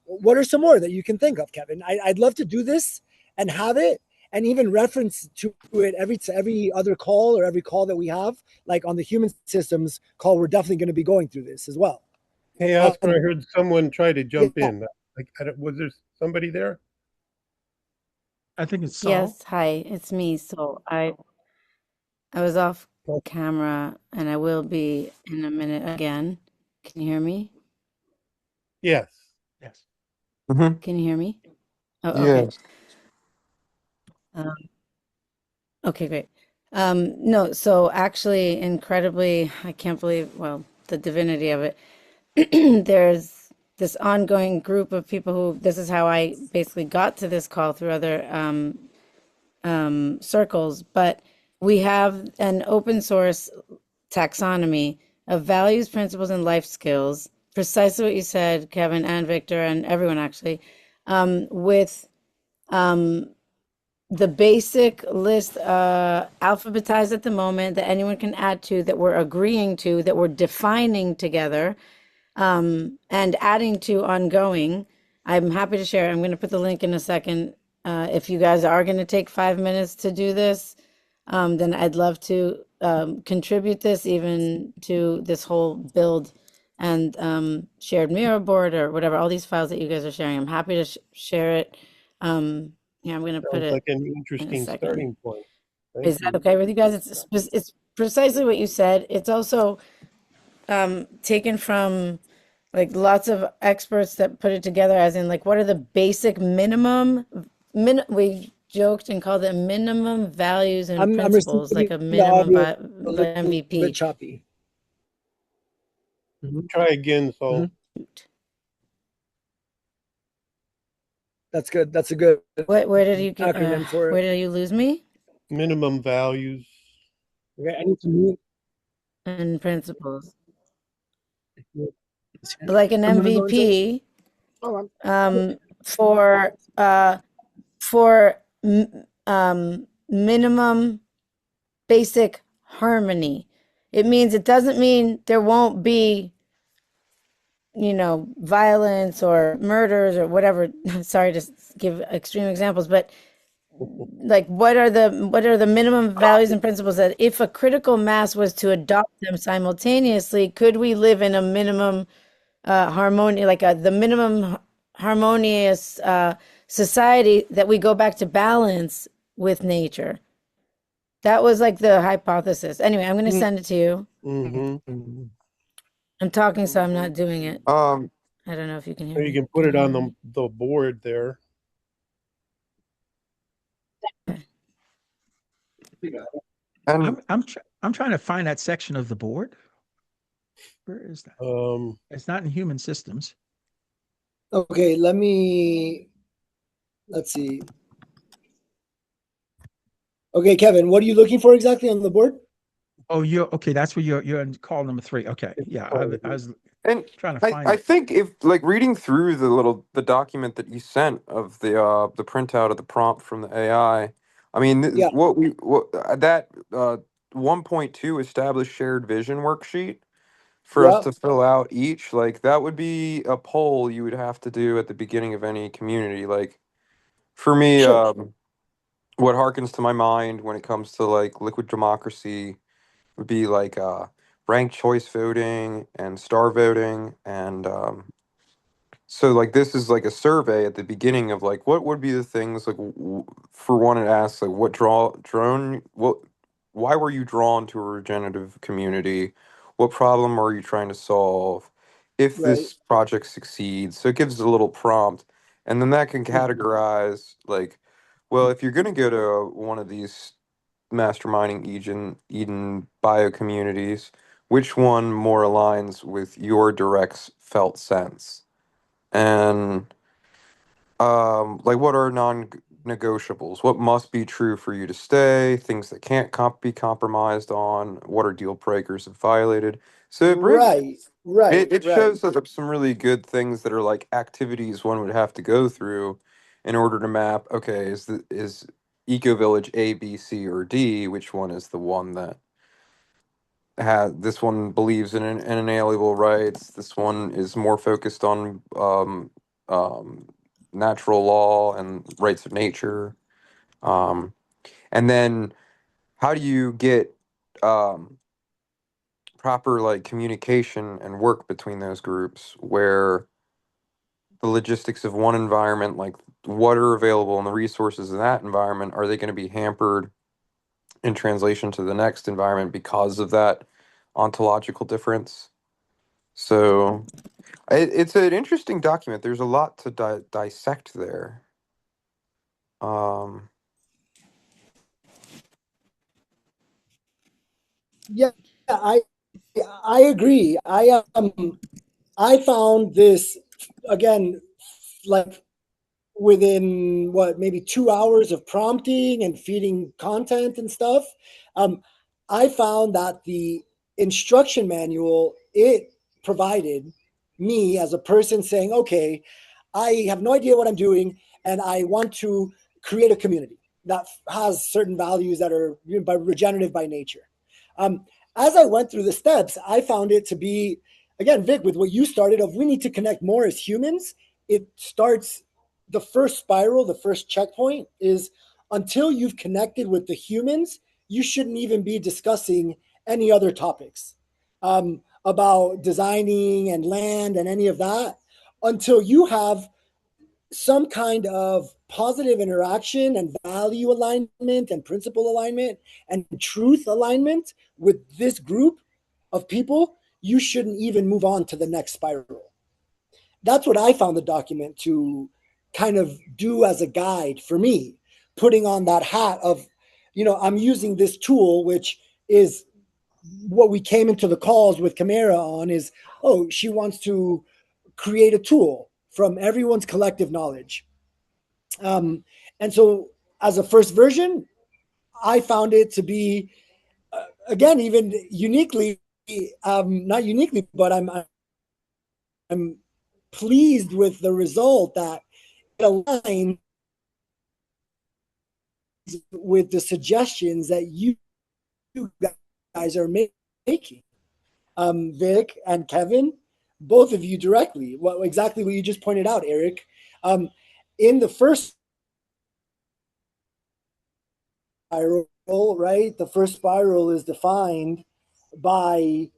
what are some more that you can think of, Kevin? I'd love to do this and have it, and even reference to it every other call or every call that we have, like on the human systems call. We're definitely going to be going through this as well. Hey, Oscar, I heard someone try to jump Yeah. in. Like, was there somebody there? I think it's Saul. Yes, hi, it's me. So I was off Oh. camera and I will be in a minute again. Can you hear me? Yes. Yes. Can you hear me? Oh, okay. Yes. Um, okay, great. No, so actually, incredibly, I can't believe, well, the divinity of it. There's this ongoing group of people who, this is how I basically got to this call through other circles, but we have an open source taxonomy of values, principles, and life skills, precisely what you said, Kevin and Victor, and everyone actually, with the basic list alphabetized at the moment that anyone can add to, that we're agreeing to, that we're defining together, and adding to ongoing. I'm happy to share. I'm going to put the link in a second. If you guys are going to take 5 minutes to do this, then I'd love to contribute this even to this whole build and shared Miro board or whatever, all these files that you guys are sharing. I'm happy to share it. Yeah, I'm going to put Sounds it like an in a interesting second. starting point. Thank Is that you. okay with you guys? It's precisely what you said. It's also taken from like lots of experts that put it together as in like what are the basic minimum we joked and called it minimum values and I'm principles, like receiving a the minimum audio a like little bit MVP. choppy. Try again, Saul. That's good. That's a good Where did you get acronym for where it. did you lose me? Minimum values. Okay, I need to mute. And principles. Like an I'm gonna go inside. MVP Hold on. for minimum basic harmony. It means it doesn't mean there won't be, violence or murders or whatever. Sorry to give extreme examples, but like what are the minimum values and principles that if a critical mass was to adopt them simultaneously, could we live in a minimum harmony, like the minimum harmonious society that we go back to balance with nature? That was like the hypothesis. Anyway, I'm going to send it to you. Mm-hmm. I'm talking, so I'm not doing it. Um, I don't know if you can hear Or me. you can put it on Can you the board there. and I'm trying to find that section of the board. Where is that? It's not in human systems. Okay, let's see. Okay, Kevin, what are you looking for exactly on the board? Oh, you're okay. That's where you're in call number 3. Okay. Yeah. I was and trying to find I it. think if like reading through the document that you sent of the printout of the prompt from the AI, I mean Yeah. that 1.2 established shared vision worksheet for us Yeah. to fill out each, like that would be a poll you would have to do at the beginning of any community. Like for me, Sure. what harkens to my mind when it comes to like liquid democracy would be like ranked choice voting and star voting, and so like this is like a survey at the beginning of like what would be the things like for one it asks like why were you drawn to a regenerative community, what problem are you trying to solve, if Right. this project succeeds. So it gives a little prompt, and then that can categorize like, well, if you're going to go to one of these masterminding Eden bio communities, which one more aligns with your direct felt sense? And like what are non-negotiables? What must be true for you to stay? Things that can't be compromised on? What are deal breakers if violated? So it brings Right. Right. it Right. shows up some really good things that are like activities one would have to go through in order to map, okay, is Eco Village A, B, C, or D? Which one is the one that this one believes in inalienable rights. This one is more focused on um, natural law and rights of nature. And then how do you get proper like communication and work between those groups where the logistics of one environment, like what are available and the resources in that environment, are they going to be hampered in translation to the next environment because of that ontological difference? So it's an interesting document. There's a lot to dissect there. Um, Yeah, I agree. I found this again, like within what, maybe 2 hours of prompting and feeding content and stuff. I found that the instruction manual it provided me as a person saying, okay, I have no idea what I'm doing, and I want to create a community that has certain values that are regenerative by nature. As I went through the steps, I found it to be, again, Vic, with what you started of, we need to connect more as humans. It starts, the first spiral, the first checkpoint is, until you've connected with the humans, you shouldn't even be discussing any other topics about designing and land and any of that, until you have some kind of positive interaction and value alignment and principle alignment and truth alignment with this group of people. You shouldn't even move on to the next spiral. That's what I found the document to kind of do as a guide for me, putting on that hat of, I'm using this tool, which is what we came into the calls with Camara on, is, oh, she wants to create a tool from everyone's collective knowledge. And so as a first version, I found it to be, again, even uniquely, not uniquely, but I'm pleased with the result, that it aligns with the suggestions that you guys are making. Vic and Kevin, both of you directly, exactly what you just pointed out, Eric. In the first spiral, right? The first spiral is defined by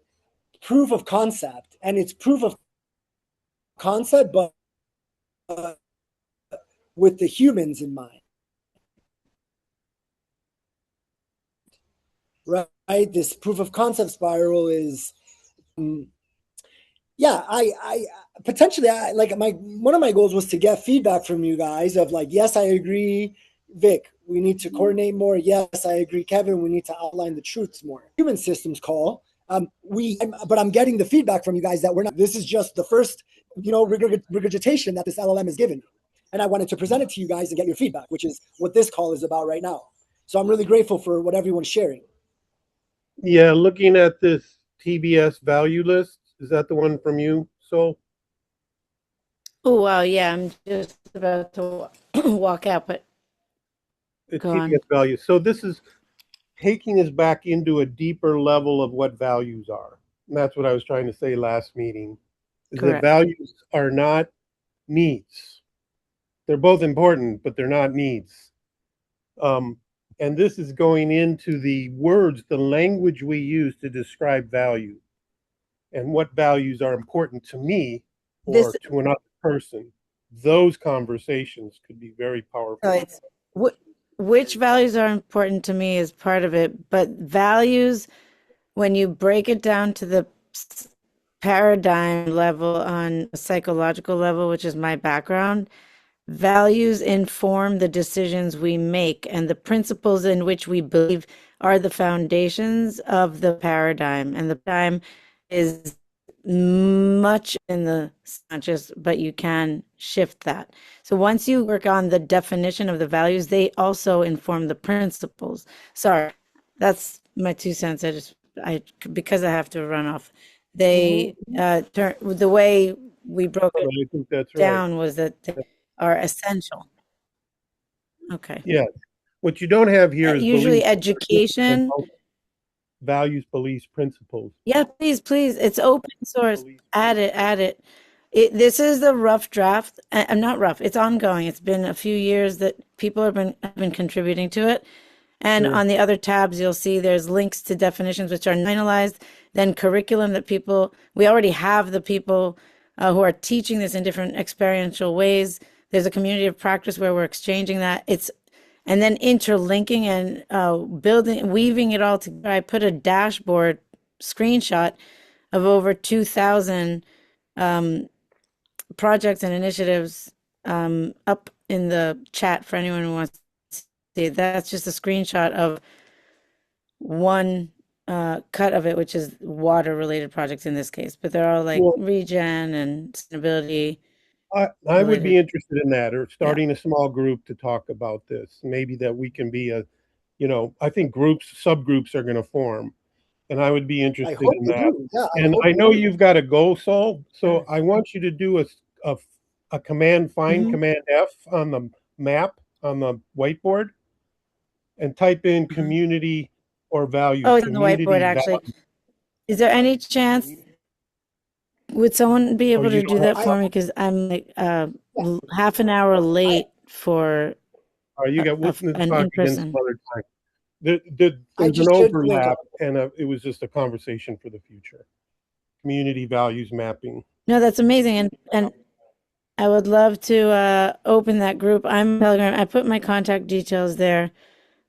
proof of concept, and it's proof of concept, but with the humans in mind, right? This proof of concept spiral is, I potentially, like, one of my goals was to get feedback from you guys of like, yes, I agree, Vic, we need to coordinate more. Yes, I agree, Kevin, we need to outline the truths more. Human systems call. But I'm getting the feedback from you guys that we're not. This is just the first, regurgitation that this LLM is given, and I wanted to present it to you guys and get your feedback, which is what this call is about right now. So I'm really grateful for what everyone's sharing. Yeah, looking at this TBS value list, is that the one from you, Sol? Oh, wow. Yeah, I'm just about to walk out, but The go on. TBS value. So this is taking us back into a deeper level of what values are. And that's what I was trying to say last meeting, is that Correct. values are not needs. They're both important, but they're not needs. And this is going into the words, the language we use to describe value, and what values are important to me or to another person. Those conversations could be very powerful. So it's which values are important to me is part of it, but values, when you break it down to the paradigm level, on a psychological level, which is my background, values inform the decisions we make, and the principles in which we believe are the foundations of the paradigm. And the paradigm is much in the subconscious, but you can shift that. So once you work on the definition of the values, they also inform the principles. Sorry, that's my 2 cents. Because I have to run off. They the way we broke it I think that's right. down was that they are essential. Okay. Yeah. What you don't have here is usually beliefs. education. Values, beliefs, principles. Yeah, please. It's open source. Add it. This is the rough draft. Not rough. It's ongoing. It's been a few years that people have been contributing to it. And on the other tabs, you'll see there's links to definitions which are finalized. Then curriculum that we already have the people who are teaching this in different experiential ways. There's a community of practice where we're exchanging that. And then interlinking and weaving it all together. I put a dashboard screenshot of over 2,000 projects and initiatives up in the chat for anyone who wants to see. That's just a screenshot of one cut of it, which is water-related projects in this case. But they're all like regen and sustainability. I would be interested in that, or starting a small group to talk about this. Maybe that we can be I think subgroups are going to form, and I would be interested in that. Yeah, and I know you've got a goal, Sol, so I want you to do a command find, command F on the map on the whiteboard, and type in community or value. Oh, it's on the whiteboard, actually. Is there any chance? Would someone be able to do that for me? Because I'm like half an hour late for you got witness talk again some other time. There's an overlap, and it was just a conversation for the future. Community values mapping. No, that's amazing, and I would love to open that group. I'm Pellegrin. I put my contact details there.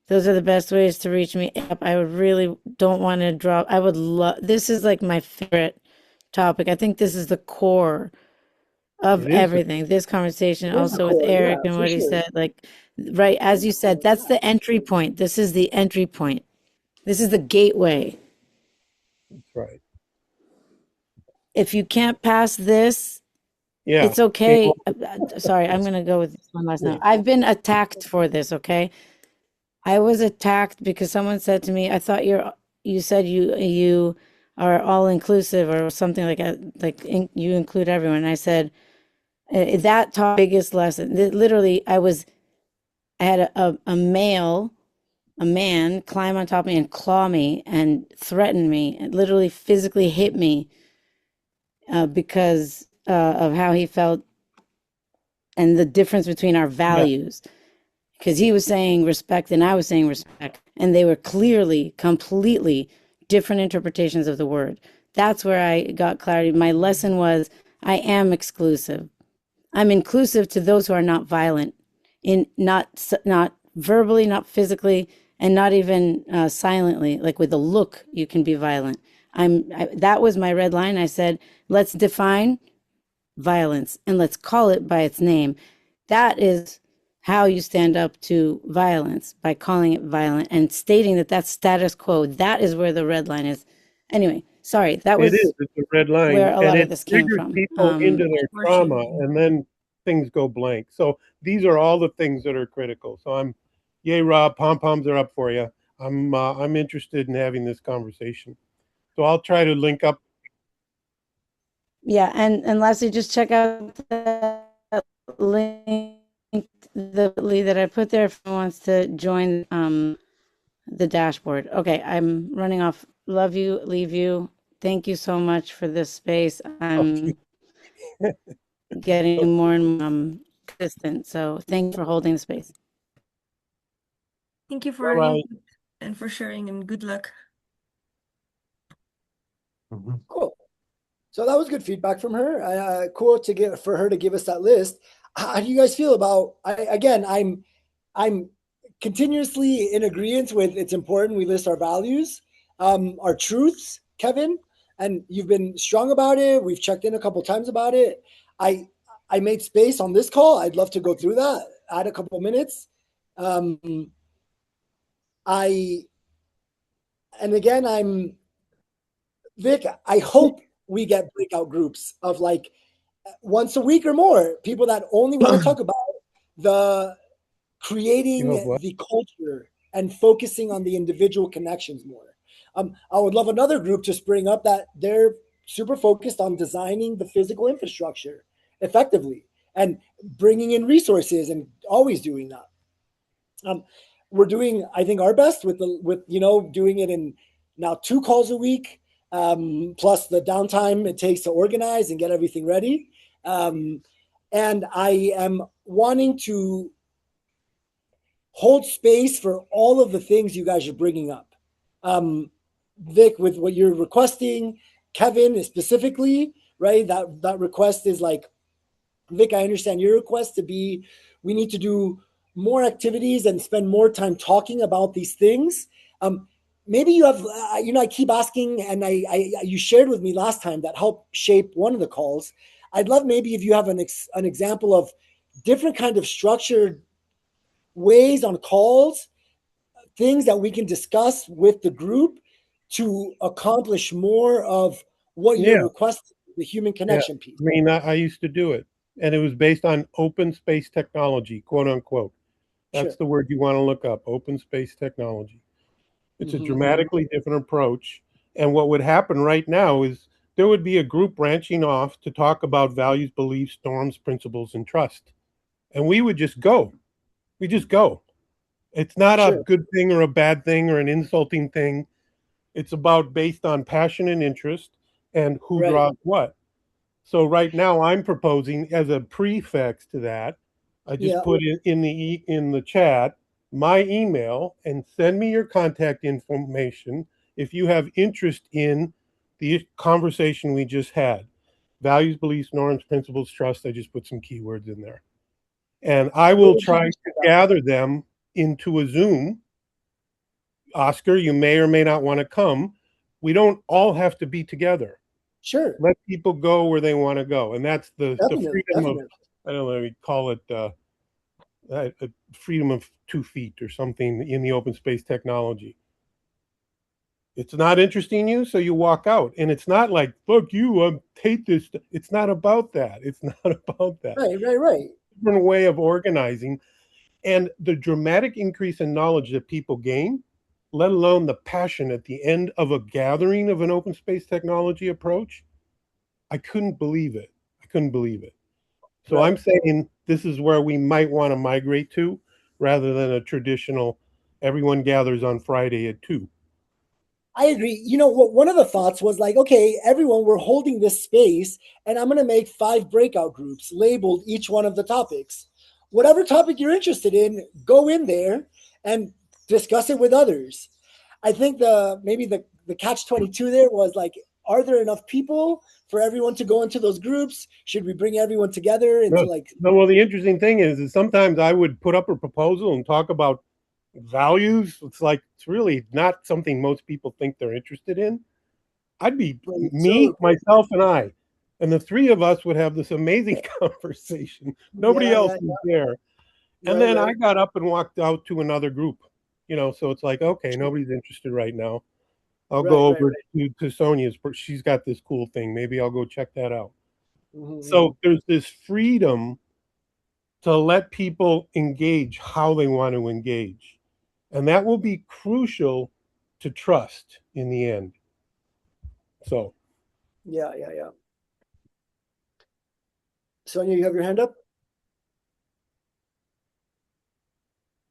Those are the best ways to reach me. I would really don't want to drop. I would love. This is like my favorite topic. I think this is the core of everything. This conversation also with Eric and what he said, like, right, as you said, that's the entry point. This is the entry point. This is the gateway. That's right. If you can't pass this, it's okay. Sorry, I'm going to go with this one last now. I've been attacked for this, okay? I was attacked because someone said to me, I thought you said you are all inclusive or something like that, you include everyone. And I said, that taught biggest lesson. Literally, I had a man climb on top of me and claw me and threaten me and literally physically hit me because of how he felt and the difference between our values. Because he was saying respect and I was saying respect. And they were clearly, completely different interpretations of the word. That's where I got clarity. My lesson was, I am exclusive. I'm inclusive to those who are not violent, not verbally, not physically, and not even silently. Like with a look, you can be violent. That was my red line. I said, let's define violence and let's call it by its name. That is how you stand up to violence, by calling it violent and stating that that's status quo. That is where the red line is. Anyway, sorry, that was it's a red line, where a lot of this came from. People into their trauma, and then things go blank. So these are all the things that are critical. So yay, Rob, pom-poms are up for you. I'm interested in having this conversation. So I'll try to link up. Yeah, and lastly, just check out the link that I put there if anyone wants to join the dashboard. Okay, I'm running off. Love you, leave you. Thank you so much for this space. I'm getting more and more consistent. So thank you for holding the space. Thank you for your input and for sharing, and good luck. Cool. So that was good feedback from her. Cool for her to give us that list. How do you guys feel about? I'm continuously in agreement with it's important we list our values, our truths, Kevin. and you've been strong about it. We've checked in a couple times about it. I made space on this call. I'd love to go through that. Add a couple minutes. And again, Vic, I hope we get breakout groups of like once a week or more, people that only want to talk about the creating the culture and focusing on the individual connections more. I would love another group to spring up that they're super focused on designing the physical infrastructure effectively and bringing in resources and always doing that. We're doing, I think, our best with doing it in now 2 calls a week, plus the downtime it takes to organize and get everything ready. And I am wanting to hold space for all of the things you guys are bringing up. Vic, with what you're requesting, Kevin specifically, right? That request is like, Vic, I understand your request to be, we need to do more activities and spend more time talking about these things. Maybe you have, I keep asking, and you shared with me last time that helped shape one of the calls. I'd love maybe if you have an example of different kind of structured ways on calls, things that we can discuss with the group to accomplish more of what you're requesting, the human connection piece. I mean, I used to do it, and it was based on open space technology, quote unquote. That's the word you want to look up, open space technology. It's a dramatically different approach. And what would happen right now is there would be a group branching off to talk about values, beliefs, norms, principles, and trust. And we would just go. We just go. It's not a good thing or a bad thing or an insulting thing. It's about based on passion and interest and who draws what. So right now I'm proposing as a prefix to that, I just put it in the chat, my email, and send me your contact information if you have interest in the conversation we just had. Values, beliefs, norms, principles, trust. I just put some keywords in there. And I will try to gather them into a Zoom. Oscar, you may or may not want to come. We don't all have to be together. Sure. Let people go where they want to go. And that's the freedom of, I don't know, we call it freedom of 2 feet or something in the open space technology. It's not interesting you, so you walk out. And it's not like, fuck you, I hate this. It's not about that. It's not about that. Right. Different way of organizing. And the dramatic increase in knowledge that people gain, let alone the passion at the end of a gathering of an open space technology approach, I couldn't believe it. So I'm saying this is where we might want to migrate to rather than a traditional everyone gathers on Friday at 2. I agree. One of the thoughts was like, okay, everyone, we're holding this space and I'm going to make 5 breakout groups labeled each one of the topics. Whatever topic you're interested in, go in there and discuss it with others. I think maybe the catch-22 there was like, are there enough people for everyone to go into those groups? Should we bring everyone together into No, well, the interesting thing is sometimes I would put up a proposal and talk about values. It's like, it's really not something most people think they're interested in. I'd be myself, and I. And the 3 of us would have this amazing conversation. Nobody else was there. And then I got up and walked out to another group. So it's like, okay, nobody's interested right now. I'll go over to Sonia's. She's got this cool thing. Maybe I'll go check that out. So there's this freedom to let people engage how they want to engage. And that will be crucial to trust in the end. So. Yeah. Sonia, you have your hand up?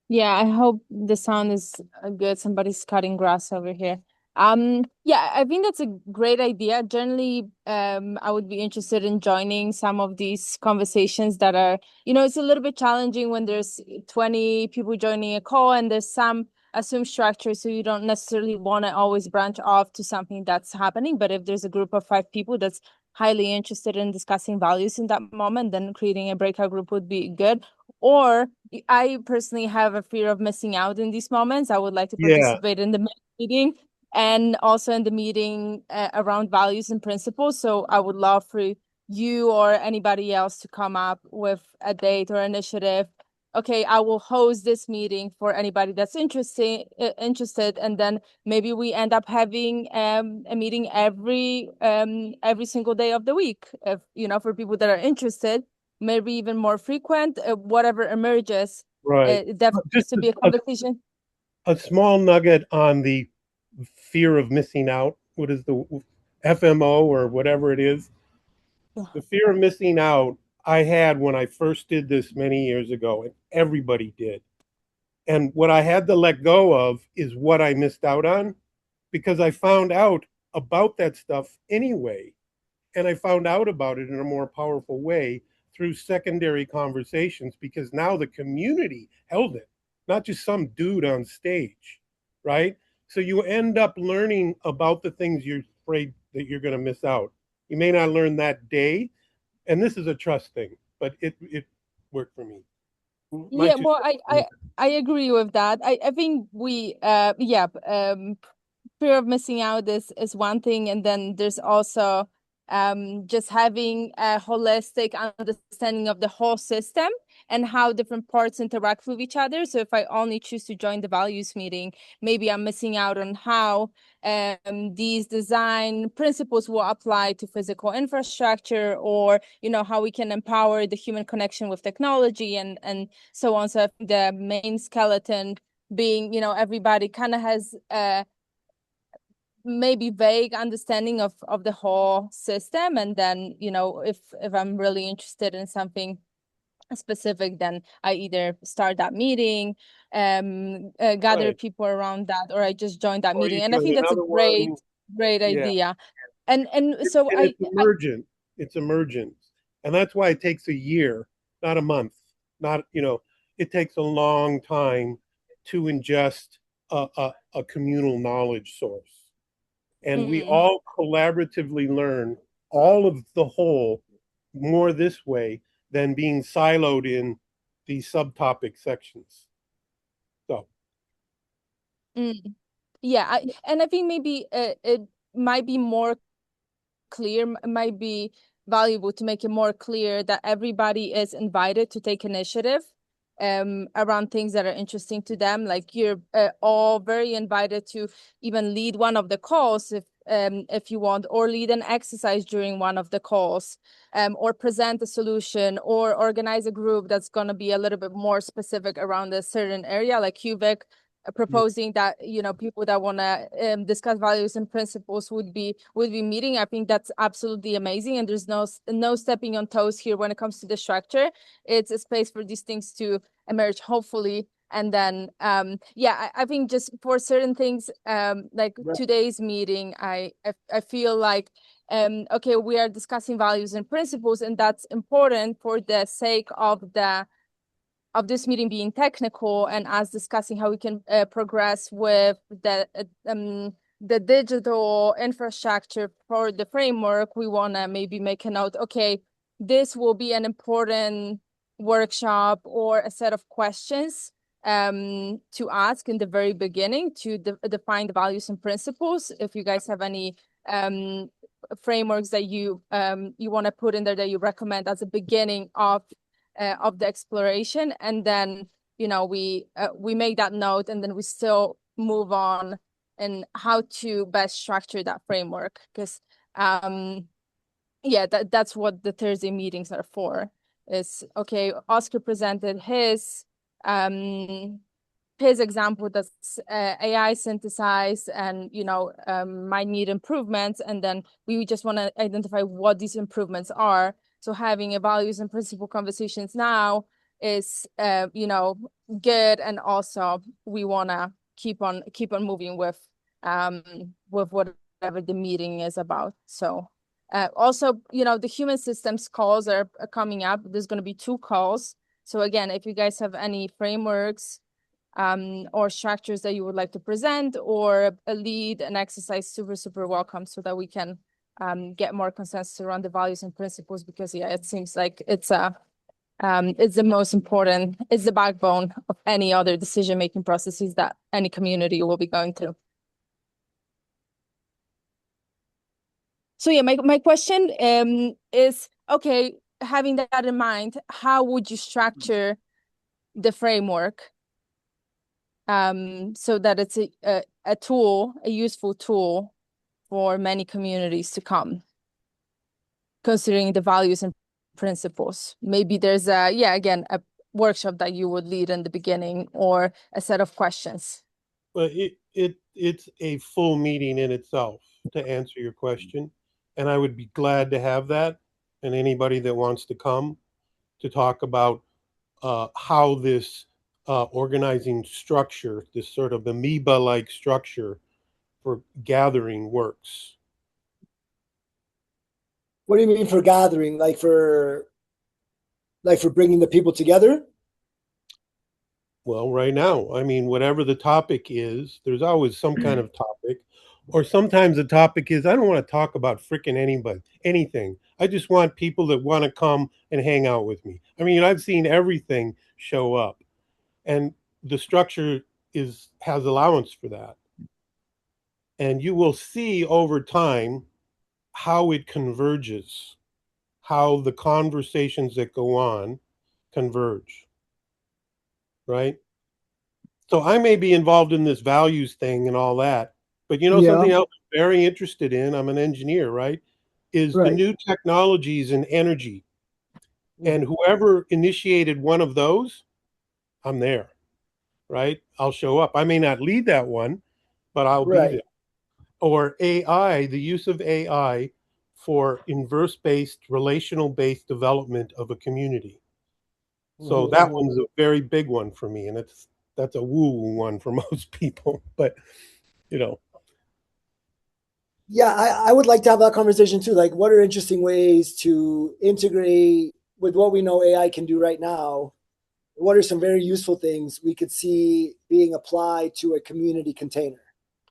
Yeah, I hope the sound is good. Somebody's cutting grass over here. Yeah, I think that's a great idea. Generally, I would be interested in joining some of these conversations that are, it's a little bit challenging when there's 20 people joining a call and there's some assumed structure, so you don't necessarily want to always branch off to something that's happening. But if there's a group of 5 people that's highly interested in discussing values in that moment, then creating a breakout group would be good. Or I personally have a fear of missing out in these moments. I would like to participate in the meeting. and also in the meeting around values and principles. So I would love for you or anybody else to come up with a date or initiative. Okay, I will host this meeting for anybody that's interested, and then maybe we end up having a meeting every single day of the week. If for people that are interested, maybe even more frequent, whatever emerges. Right. Definitely Just to be a conversation. a small nugget on the fear of missing out. What is the FMO or whatever it is? The fear of missing out I had when I first did this many years ago, and everybody did. And what I had to let go of is what I missed out on, because I found out about that stuff anyway. And I found out about it in a more powerful way through secondary conversations, because now the community held it, not just some dude on stage, right? So you end up learning about the things you're afraid that you're going to miss out. You may not learn that day, and this is a trust thing, but it worked for me. Yeah, well, I agree with that. I think we fear of missing out is one thing, and then there's also just having a holistic understanding of the whole system and how different parts interact with each other. So if I only choose to join the values meeting, maybe I'm missing out on how these design principles will apply to physical infrastructure, or how we can empower the human connection with technology and so on. So the main skeleton being, everybody kind of has maybe vague understanding of the whole system, and then if I'm really interested in something specific, then I either start that meeting, gather Right. people around that, or I just join that Or meeting. you And I think join that's a another great one. Yeah. idea. And so And it's emergent. It's emergent. And that's why it takes a year, not a month. Not, it takes a long time to ingest a communal knowledge source. And we all collaboratively learn all of the whole more this way than being siloed in these subtopic sections. So. Yeah, and I think maybe it might be more clear, might be valuable to make it more clear that everybody is invited to take initiative around things that are interesting to them. Like you're all very invited to even lead one of the calls if you want, or lead an exercise during one of the calls, or present a solution, or organize a group that's going to be a little bit more specific around a certain area, like UVic proposing that people that want to discuss values and principles would be meeting. I think that's absolutely amazing, and there's no stepping on toes here when it comes to the structure. It's a space for these things to emerge, hopefully. And then I think just for certain things, like today's meeting, I feel like okay, we are discussing values and principles, and that's important for the sake of this meeting being technical, and us discussing how we can progress with the digital infrastructure for the framework. We want to maybe make a note, okay, this will be an important workshop or a set of questions to ask in the very beginning to define the values and principles. If you guys have any frameworks that you want to put in there that you recommend as a beginning of the exploration, and then we make that note, and then we still move on and how to best structure that framework, because that's what the Thursday meetings are for. Is okay, Oscar presented his example that's AI synthesized and might need improvements, and then we just want to identify what these improvements are. So having a values and principle conversations now is good, and also we want to keep on moving with whatever the meeting is about. So also the human systems calls are coming up. There's going to be 2 calls. So again, if you guys have any frameworks or structures that you would like to present, or lead an exercise, super welcome, so that we can get more consensus around the values and principles, because it seems like it's the most important, it's the backbone of any other decision-making processes that any community will be going through. So yeah, my question is, okay, having that in mind, how would you structure the framework so that it's a tool, a useful tool for many communities to come, considering the values and principles? Maybe there's again, a workshop that you would lead in the beginning, or a set of questions. Well, it's a full meeting in itself to answer your question, and I would be glad to have that, and anybody that wants to come to talk about how this organizing structure, this sort of amoeba-like structure for gathering works. What do you mean for gathering? Like for bringing the people together? Well, right now, I mean, whatever the topic is, there's always some kind of topic. Or sometimes the topic is, I don't want to talk about freaking anything. I just want people that want to come and hang out with me. I mean, I've seen everything show up. And the structure has allowance for that. And you will see over time how it converges, how the conversations that go on converge, right? So I may be involved in this values thing and all that, but you know something else I'm very interested in, I'm an engineer, right? Is the new technologies and energy. And whoever initiated one of those, I'm there, right? I'll show up. I may not lead that one, but I'll be there. Or AI, the use of AI for inverse-based, relational-based development of a community. So that one's a very big one for me, and that's a woo-woo one for most people, but you know. Yeah, I would like to have that conversation too. Like, what are interesting ways to integrate with what we know AI can do right now? What are some very useful things we could see being applied to a community container,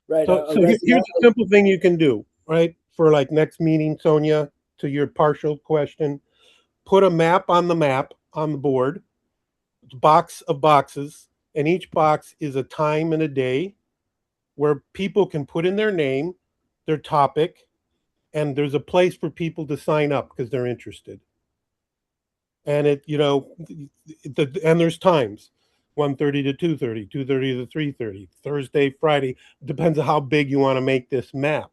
right? So here's a simple thing you can do, right? For like next meeting, Sonia, to your partial question, put a map on the board, box of boxes, and each box is a time and a day where people can put in their name, their topic, and there's a place for people to sign up because they're interested. And and there's times, 1:30 to 2:30, 2:30 to 3:30, Thursday, Friday, depends on how big you want to make this map.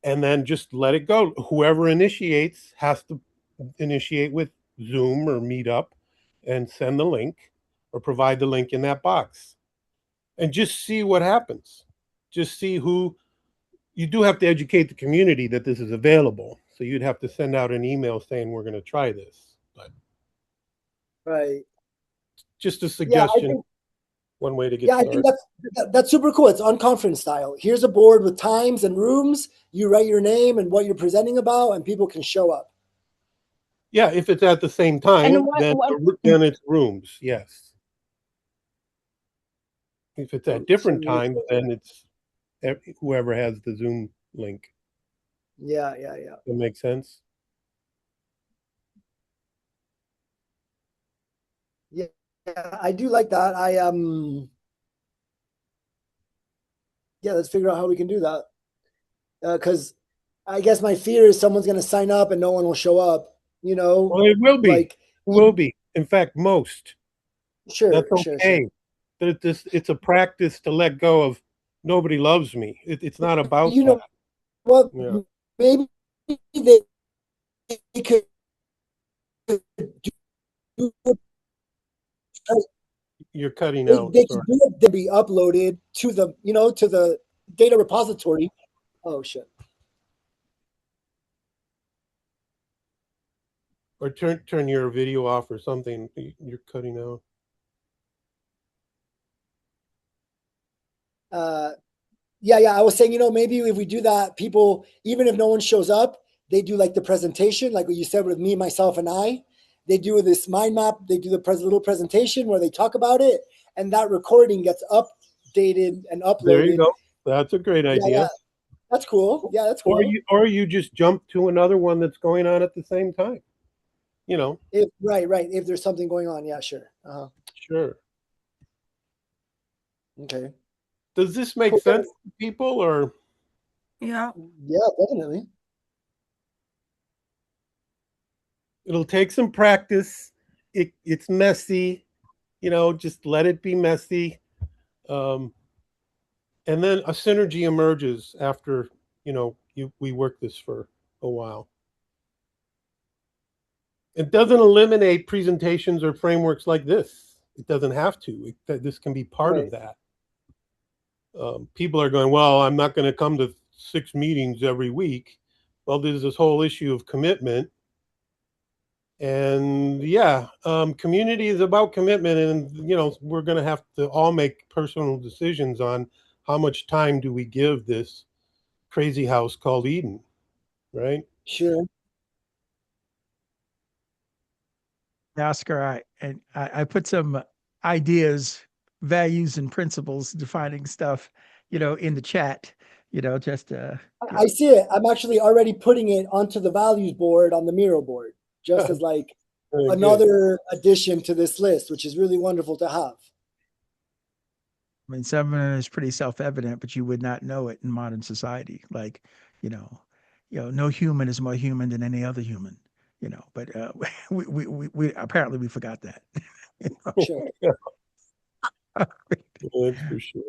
And then just let it go. Whoever initiates has to initiate with Zoom or Meetup and send the link or provide the link in that box. And just see what happens. Just see who. You do have to educate the community that this is available. So you'd have to send out an email saying we're going to try this. But right. Just a suggestion. One way to get started. I think that's super cool. It's on conference style. Here's a board with times and rooms. You write your name and what you're presenting about, and people can show up. Yeah, if it's at the same time, then it's rooms. Yes. If it's at different times, then it's whoever has the Zoom link. Yeah. That makes sense. Yeah, I do like that. Let's figure out how we can do that. Because I guess my fear is someone's going to sign up and no one will show up. You know, well, it will be. Will be. In fact, most. Sure, that's okay. Sure. It's a practice to let go of. Nobody loves me. It's not about you know. Well, maybe they could do. You're cutting out. They could do it to be uploaded to the data repository. Oh shit. Or turn your video off or something. You're cutting out. I was saying, maybe if we do that, people, even if no one shows up, they do like the presentation, like what you said with me, myself, and I. They do this mind map. They do the little presentation where they talk about it, and that recording gets updated and uploaded. There you go. That's a great idea. Yeah. That's cool. Yeah, that's cool. Or you just jump to another one that's going on at the same time. Right. If there's something going on, yeah, sure. Sure. Okay. Does this make sense to people, or Yeah. Yeah, definitely. It'll take some practice. It's messy, just let it be messy. And then a synergy emerges after, we work this for a while. It doesn't eliminate presentations or frameworks like this. It doesn't have to. This can be part of that. People are going, well, I'm not going to come to 6 meetings every week. Well, there's this whole issue of commitment. And yeah, community is about commitment. And, we're going to have to all make personal decisions on how much time do we give this crazy house called Eden, right? Sure. Oscar, I put some ideas, values, and principles defining stuff, in the chat, just I see it. I'm actually already putting it onto the values board on the Miro board, just as like another addition to this list, which is really wonderful to have. I mean, some is pretty self-evident, but you would not know it in modern society. Like, no human is more human than any other human. But we apparently we forgot that. Sure. That's for sure.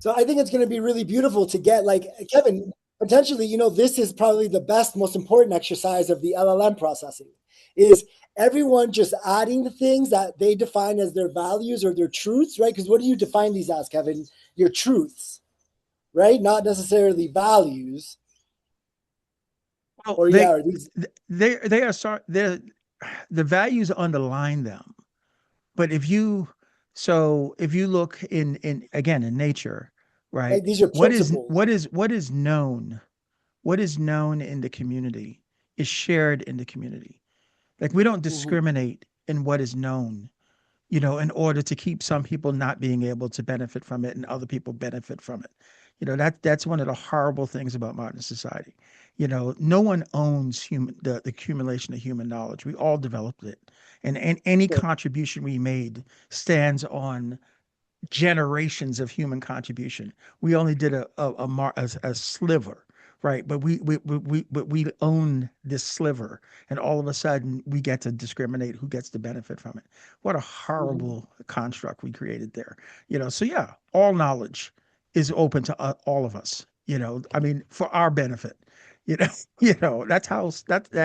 So I think it's going to be really beautiful to get, like, Kevin, potentially, this is probably the best, most important exercise of the LLM processing is everyone just adding the things that they define as their values or their truths, right? Because what do you define these as, Kevin? Your truths, right? Not necessarily values. Well, or they, yeah, or these. they are sorry. The values underline them, but if you look in again in nature, right? Like these are principles. What is known? What is known in the community is shared in the community. Like we don't discriminate in what is known, in order to keep some people not being able to benefit from it and other people benefit from it. That's one of the horrible things about modern society. No one owns the accumulation of human knowledge. We all developed it. And any contribution we made stands on generations of human contribution. We only did a sliver, right? But we own this sliver, and all of a sudden we get to discriminate who gets to benefit from it. What a horrible construct we created there. So yeah, all knowledge is open to all of us. I mean, for our benefit. That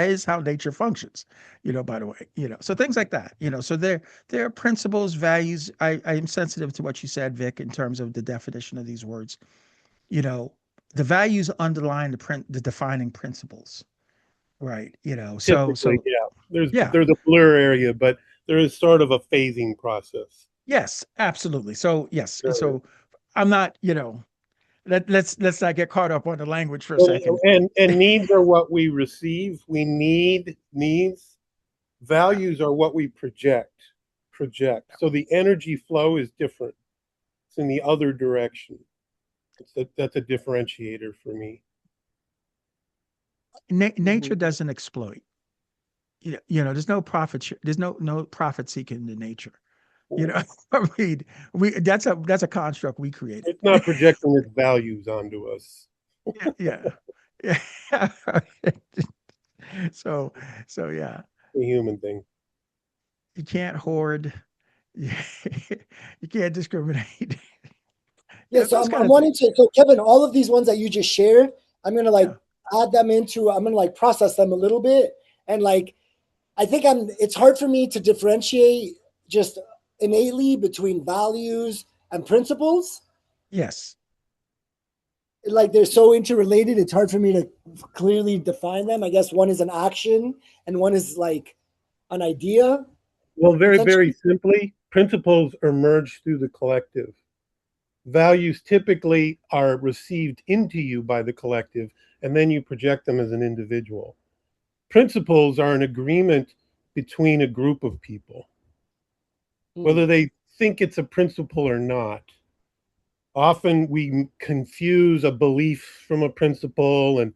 is how nature functions. By the way, so things like that. So there are principles, values. I am sensitive to what you said, Vic, in terms of the definition of these words. The values underline the defining principles, right? Typically, there's a blur area, but there is sort of a phasing process. Yes, absolutely. So yes, so I'm not, let's not get caught up on the language for a second. And needs are what we receive. We need needs. Values are what we project. So the energy flow is different. It's in the other direction. That's a differentiator for me. Nature doesn't exploit. There's no profit. There's no profit seeking in nature. I mean, that's a construct we created. It's not projecting its values onto us. Yeah. So yeah. The human thing. You can't hoard. You can't discriminate. Yeah, so I'm wanting to. So Kevin, all of these ones that you just shared, I'm gonna add them into. I'm gonna process them a little bit, and I think it's hard for me to differentiate just innately between values and principles. Yes. They're so interrelated, it's hard for me to clearly define them. I guess one is an action and one is an idea. Well, very, very simply, principles are merged through the collective. Values typically are received into you by the collective, and then you project them as an individual. Principles are an agreement between a group of people, whether they think it's a principle or not. Often we confuse a belief from a principle, and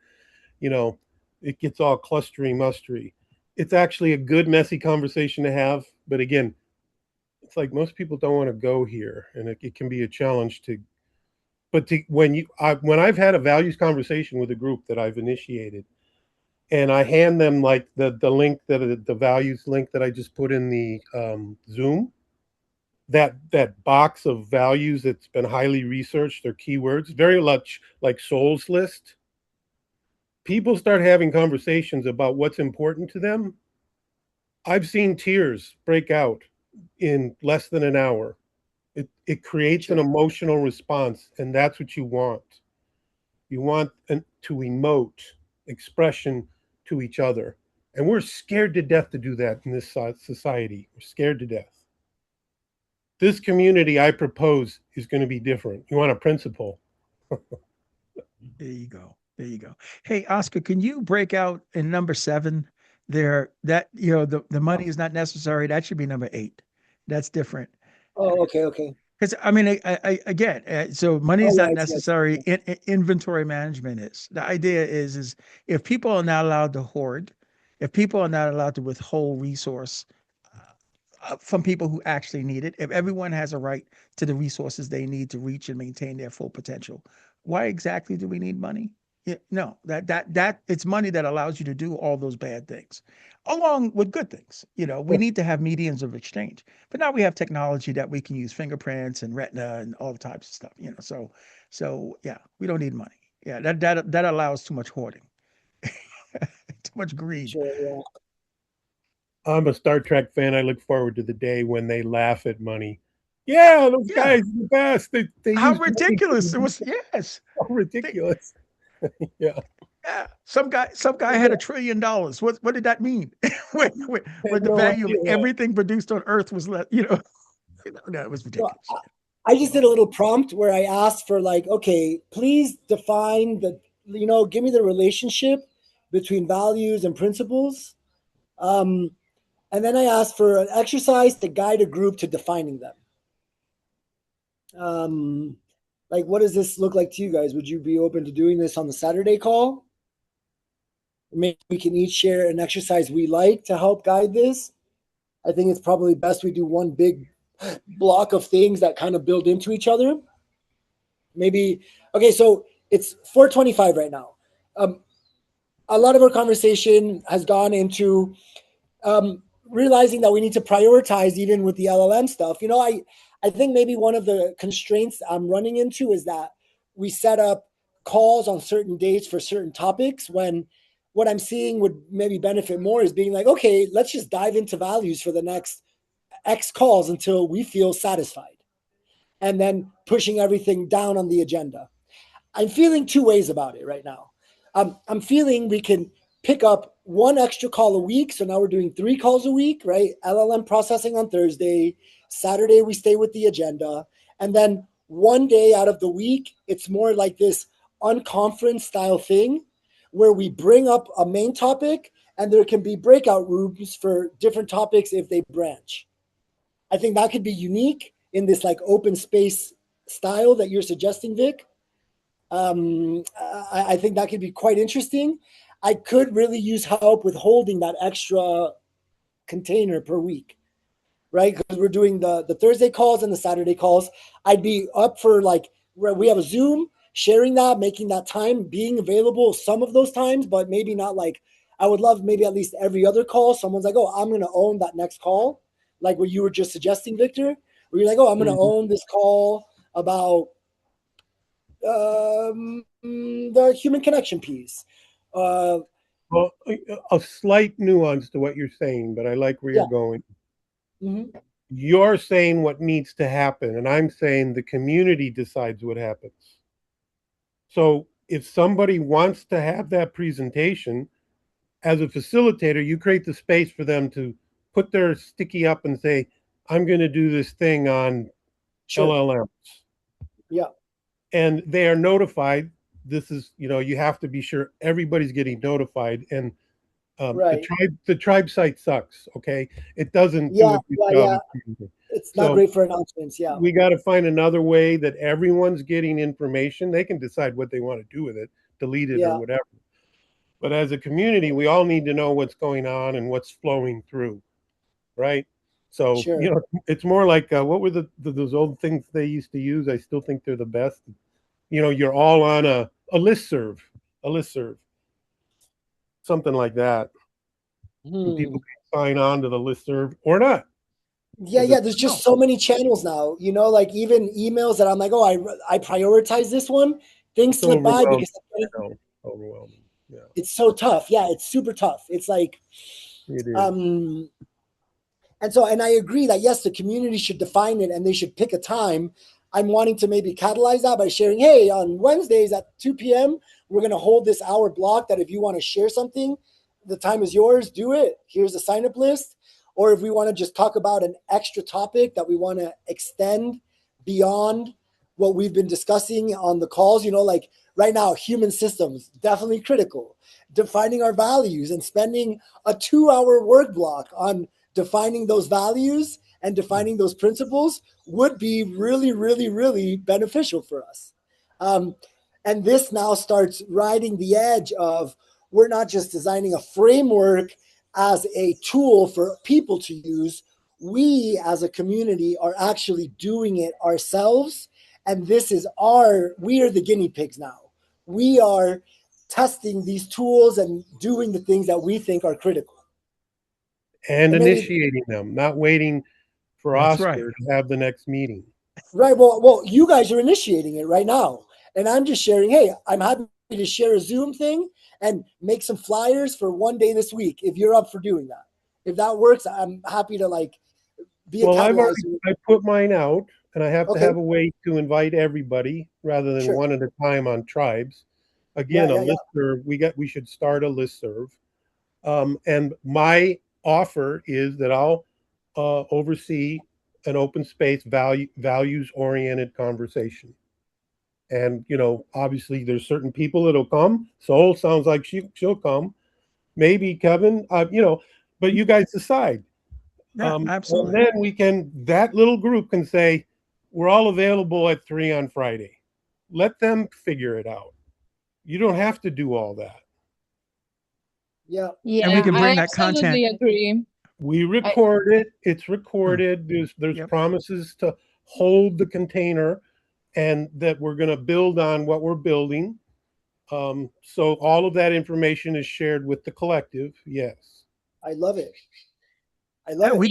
it gets all clustery mustery. It's actually a good messy conversation to have, but again, it's like most people don't want to go here, and it can be a challenge to. But when I've had a values conversation with a group that I've initiated, and I hand them like the link, the values link that I just put in the Zoom, that box of values that's been highly researched, their keywords, very much like Soul's List. People start having conversations about what's important to them. I've seen tears break out in less than an hour. It creates an emotional response, and that's what you want. You want to emote expression to each other. And we're scared to death to do that in this society. We're scared to death. This community I propose is going to be different. You want a principle. There you go. There you go. Hey, Oscar, can you break out in number 7 there that, the money is not necessary? That should be number 8. That's different. Oh, okay. Because I mean, again, so money is not Yes. necessary. Inventory management is. The idea is if people are not allowed to hoard, if people are not allowed to withhold resource from people who actually need it, if everyone has a right to the resources they need to reach and maintain their full potential, why exactly do we need money? No, that it's money that allows you to do all those bad things, along with good things. We need to have mediums of exchange. But now we have technology that we can use, fingerprints and retina and all types of stuff. So yeah, we don't need money. Yeah, that allows too much hoarding, too much greed. Sure, yeah. I'm a Star Trek fan. I look forward to the day when they laugh at money. Yeah, those guys are the best. They How use ridiculous it was! Yes, so ridiculous. Yeah. Yeah, some guy had $1 trillion. What did that mean? when the value of everything produced on Earth was no, it was ridiculous. So I just did a little prompt where I asked for okay, please define give me the relationship between values and principles. And then I asked for an exercise to guide a group to defining them. What does this look like to you guys? Would you be open to doing this on the Saturday call? Maybe we can each share an exercise we like to help guide this. I think it's probably best we do one big block of things that kind of build into each other. Maybe, okay, so it's 4:25 right now. A lot of our conversation has gone into realizing that we need to prioritize even with the LLM stuff. I think maybe one of the constraints I'm running into is that we set up calls on certain dates for certain topics when what I'm seeing would maybe benefit more is being okay, let's just dive into values for the next X calls until we feel satisfied, and then pushing everything down on the agenda. I'm feeling two ways about it right now. I'm feeling we can pick up one extra call a week. So now we're doing 3 calls a week, right? LLM processing on Thursday. Saturday, we stay with the agenda. And then one day out of the week, it's more like this unconference style thing where we bring up a main topic and there can be breakout rooms for different topics if they branch. I think that could be unique in this open space style that you're suggesting, Vic. I think that could be quite interesting. I could really use help with holding that extra container per week, right? Because we're doing the Thursday calls and the Saturday calls. I'd be up for we have a Zoom, sharing that, making that time, being available some of those times, but maybe not I would love maybe at least every other call. Someone's oh, I'm going to own that next call. Like what you were just suggesting, Victor, where you're oh, I'm going to own this call about the human connection piece. Well, a slight nuance to what you're saying, but I like where you're going. Mm-hmm. You're saying what needs to happen, and I'm saying the community decides what happens. So if somebody wants to have that presentation, as a facilitator, you create the space for them to put their sticky up and say, I'm going to do this thing on LLMs. Yeah. And they are notified. This is, you have to be sure everybody's getting notified. And right. the tribe site sucks. Okay. It doesn't do a good job. It's not great for announcements. Yeah. We got to find another way that everyone's getting information. They can decide what they want to do with it, delete it or whatever. But as a community, we all need to know what's going on and what's flowing through. Right. So, Sure. you know, it's more like what were those old things they used to use? I still think they're the best. You know, you're all on a listserv, something like that. And people can sign on to the listserv or not. Yeah, there's just so many channels now, you know, like even emails that I'm like, oh, I prioritize this one. Things So slip by overwhelming. because Overwhelming. Yeah, it's so tough. Yeah, it's super tough. It's like, it is. and I agree that yes, the community should define it and they should pick a time. I'm wanting to maybe catalyze that by sharing, hey, on Wednesdays at 2 p.m., we're going to hold this hour block that if you want to share something, the time is yours, do it. Here's the sign up list. Or if we want to just talk about an extra topic that we want to extend beyond what we've been discussing on the calls, you know, like right now, human systems, definitely critical. Defining our values and spending a 2-hour work block on defining those values and defining those principles would be really, really, really beneficial for us. And this now starts riding the edge of we're not just designing a framework as a tool for people to use. We as a community are actually doing it ourselves. And this is we are the guinea pigs now. We are testing these tools and doing the things that we think are critical. And initiating them, not waiting for Oscar to have the next meeting. Right. Well, you guys are initiating it right now. And I'm just sharing, hey, I'm happy to share a Zoom thing and make some flyers for one day this week if you're up for doing that. If that works, I'm happy to like be a catalyzer. I put mine out, and I have to have a way to invite everybody rather than one at a time on tribes. Again, a listserv. We should start a listserv. And my offer is that I'll oversee an open space values oriented conversation. And, you know, obviously there's certain people that'll come. Soul sounds like she'll come. Maybe Kevin, you know, but you guys decide. Yeah, absolutely. And then that little group can say, we're all available at 3 on Friday. Let them figure it out. You don't have to do all that. Yeah. And we can bring that absolutely content. Agree. We record it. It's recorded. There's promises to hold the container and that we're going to build on what we're building. So all of that information is shared with the collective. Yes. I love it. I love it. We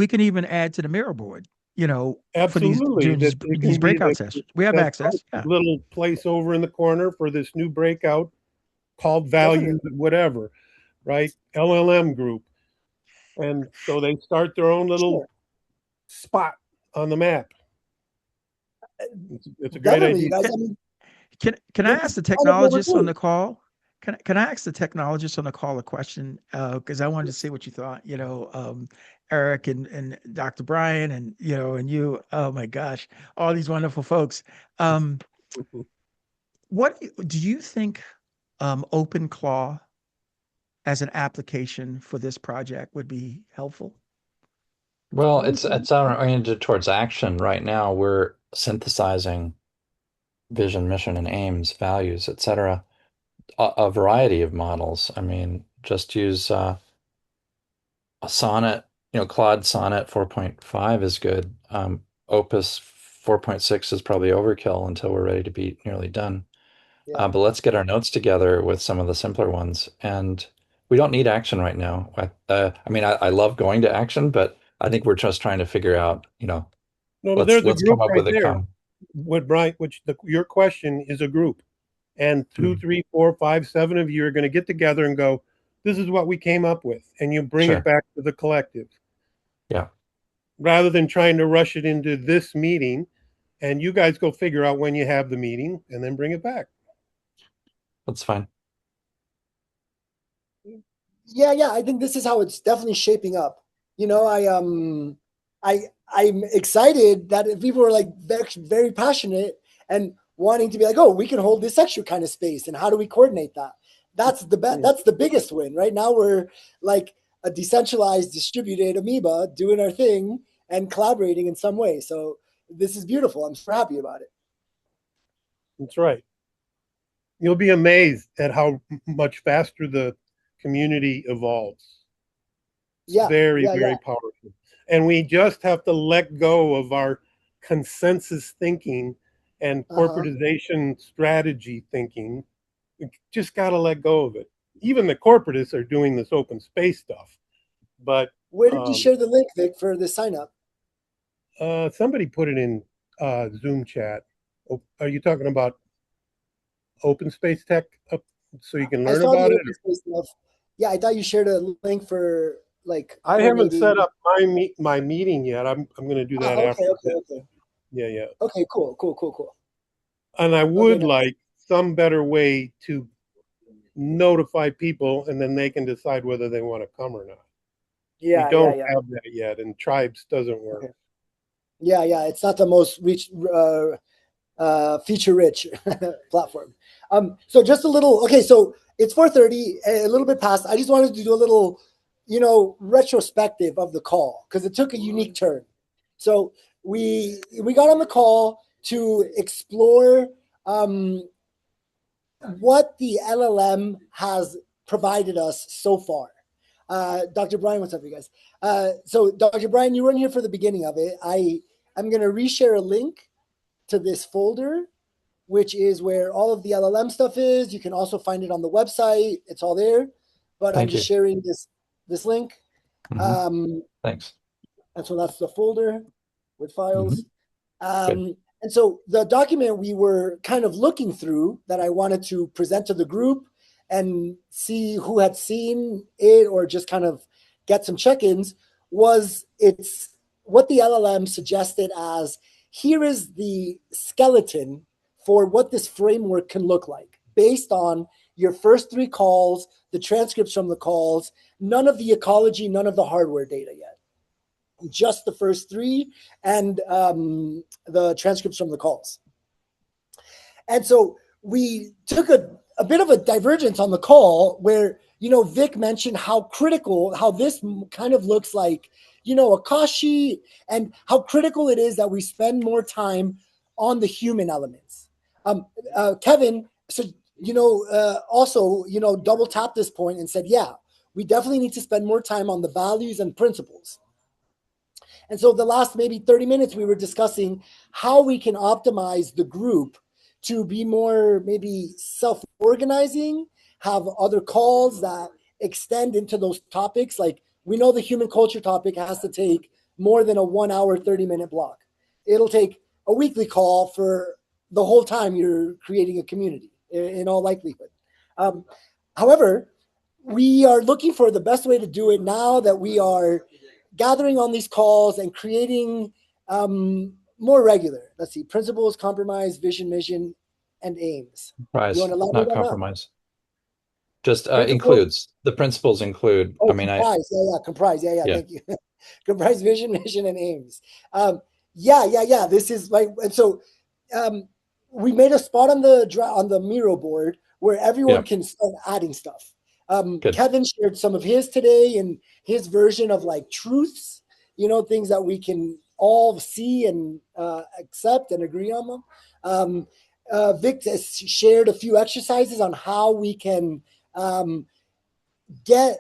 can even add to the Miro Board, you know, absolutely, for these breakout sessions. We have access. Little place over in the corner for this new breakout called values, whatever, right? LLM group. And so they start their own little spot on the map. It's a great idea. Guys, I mean, can I ask the technologists on the call? Can I ask the technologists on the call a question? Because I wanted to see what you thought. You know, Eric and Dr. Brian and you know and you. Oh my gosh, all these wonderful folks. What do you think? OpenClaw as an application for this project would be helpful? Well, it's oriented towards action right now. We're synthesizing vision, mission, and aims, values, etc. A variety of models. I mean, just use a Sonnet. You know, Claude Sonnet 4.5 is good. Opus 4.6 is probably overkill until we're ready to be nearly done. But let's get our notes together with some of the simpler ones. And we don't need action right now. I mean, I love going to action, but I think we're just trying to figure out, you know, let's come up with a your question is a group. And 2, 3, 4, 5, 7 of you are going to get together and go, this is what we came up with. And you bring it back to the collective. Yeah. Rather than trying to rush it into this meeting. And you guys go figure out when you have the meeting and then bring it back. That's fine. Yeah. I think this is how it's definitely shaping up. You know, I'm excited that people are like very passionate and wanting to be like, oh, we can hold this extra kind of space. And how do we coordinate that? That's the biggest win. Right now we're like a decentralized, distributed amoeba doing our thing and collaborating in some way. So this is beautiful. I'm so happy about it. That's right. You'll be amazed at how much faster the community evolves. It's very powerful. and we just have to let go of our consensus thinking and corporatization strategy thinking. We just got to let go of it. Even the corporatists are doing this open space stuff. But where did you share the link, Vic, for the sign up? Somebody put it in Zoom chat. Are you talking about open space tech so you can learn about it? Yeah, I thought you shared a link for like. I haven't set up my meeting yet. I'm going to do that after. Okay. Yeah. Okay, cool. And I would like some better way to notify people, and then they can decide whether they want to come or not. Yeah, we don't have that yet, and Tribes doesn't work. Okay. Yeah, it's not the most feature-rich platform. So just a little. Okay, so it's 4:30, a little bit past. I just wanted to do a little, retrospective of the call because it took a unique turn. So we got on the call to explore what the LLM has provided us so far. Dr. Brian, what's up, you guys? So Dr. Brian, you weren't here for the beginning of it. I'm going to reshare a link to this folder, which is where all of the LLM stuff is. You can also find it on the website. It's all there. But I'm just sharing this link. Thanks. And so that's the folder with files. And so the document we were kind of looking through that I wanted to present to the group and see who had seen it or just kind of get some check-ins it's what the LLM suggested as, here is the skeleton for what this framework can look like based on your first 3 calls, the transcripts from the calls, none of the ecology, none of the hardware data yet. Just the first 3 and the transcripts from the calls. And so we took a bit of a divergence on the call where, Vic mentioned how this kind of looks like, a cost sheet, and how critical it is that we spend more time on the human elements. Kevin, so, also, double tapped this point and said, yeah, we definitely need to spend more time on the values and principles. And so the last maybe 30 minutes, we were discussing how we can optimize the group to be more maybe self-organizing, have other calls that extend into those topics. Like we know the human culture topic has to take more than a 1 hour, 30-minute block. It'll take a weekly call for the whole time you're creating a community in all likelihood. However, we are looking for the best way to do it now that we are gathering on these calls and creating more regular. Let's see, principles, compromise, vision, mission, and aims. Comprise, you want to elaborate not on compromise. Just includes. The principles include. Oh, comprise. Comprise. Yeah. Thank you. Comprise, vision, mission, and aims. Yeah. This is like, and so we made a spot on the Miro board where everyone can start adding stuff. Kevin shared some of his today and his version of like truths, things that we can all see and accept and agree on them. Vic has shared a few exercises on how we can get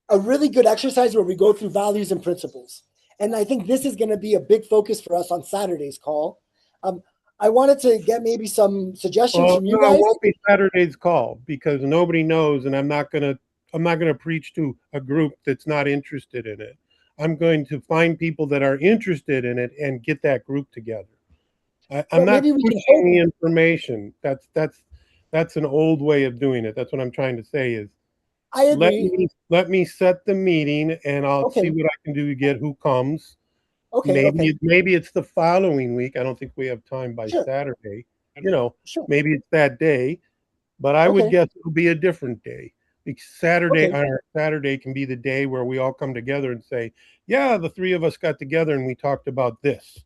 a really good exercise where we go through values and principles. And I think this is going to be a big focus for us on Saturday's call. I wanted to get maybe some suggestions from you guys. It won't be Saturday's call because nobody knows, and I'm not gonna preach to a group that's not interested in it. I'm going to find people that are interested in it and get that group together. I'm not pushing the information. That's an old way of doing it. That's what I'm trying to say is, I agree. Let me set the meeting, and I'll see what I can do to get who comes. Maybe it's the following week. I don't think we have time by Saturday. Maybe it's that day, but I would guess it'll be a different day. Because Saturday can be the day where we all come together and say, yeah, the 3 of us got together and we talked about this.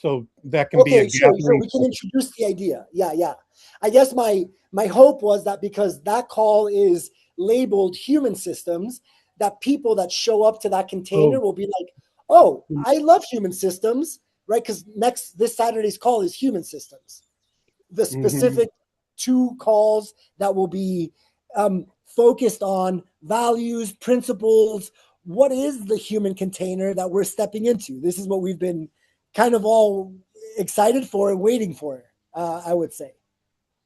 So that can be a gathering. So we can introduce the idea. Yeah. I guess my hope was that because that call is labeled human systems, that people that show up to that container will be like, oh, I love human systems, right? Because this Saturday's call is human systems. The specific 2 calls that will be focused on values, principles, what is the human container that we're stepping into? This is what we've been kind of all excited for and waiting for, I would say.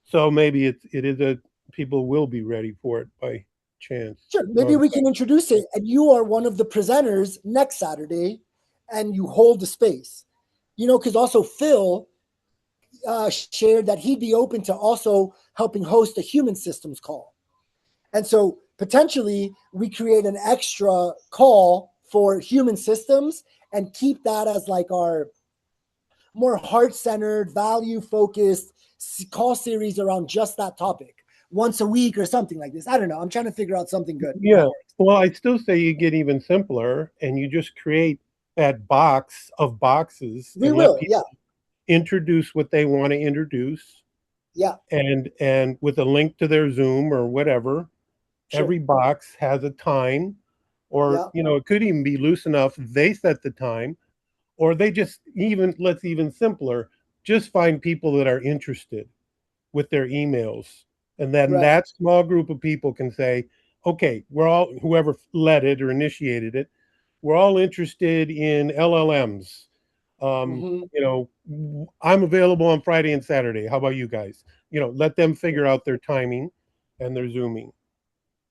So maybe it is a people will be ready for it by chance. Sure, maybe we can introduce it, and you are one of the presenters next Saturday, and you hold the space. Because also Phil shared that he'd be open to also helping host a human systems call. And so potentially we create an extra call for human systems and keep that as like our more heart-centered, value-focused call series around just that topic once a week or something like this. I don't know. I'm trying to figure out something good. Yeah. Well, I still say you get even simpler and you just create that box of boxes We and will, let people introduce what they want to introduce. Yeah. And with a link to their Zoom or whatever, every box has a time, or it could even be loose enough they set the time, or they just let's even simpler, just find people that are interested with their emails. And then that small group of people can say, okay, whoever led it or initiated it, we're all interested in LLMs. I'm available on Friday and Saturday. How about you guys? Let them figure out their timing and their Zooming.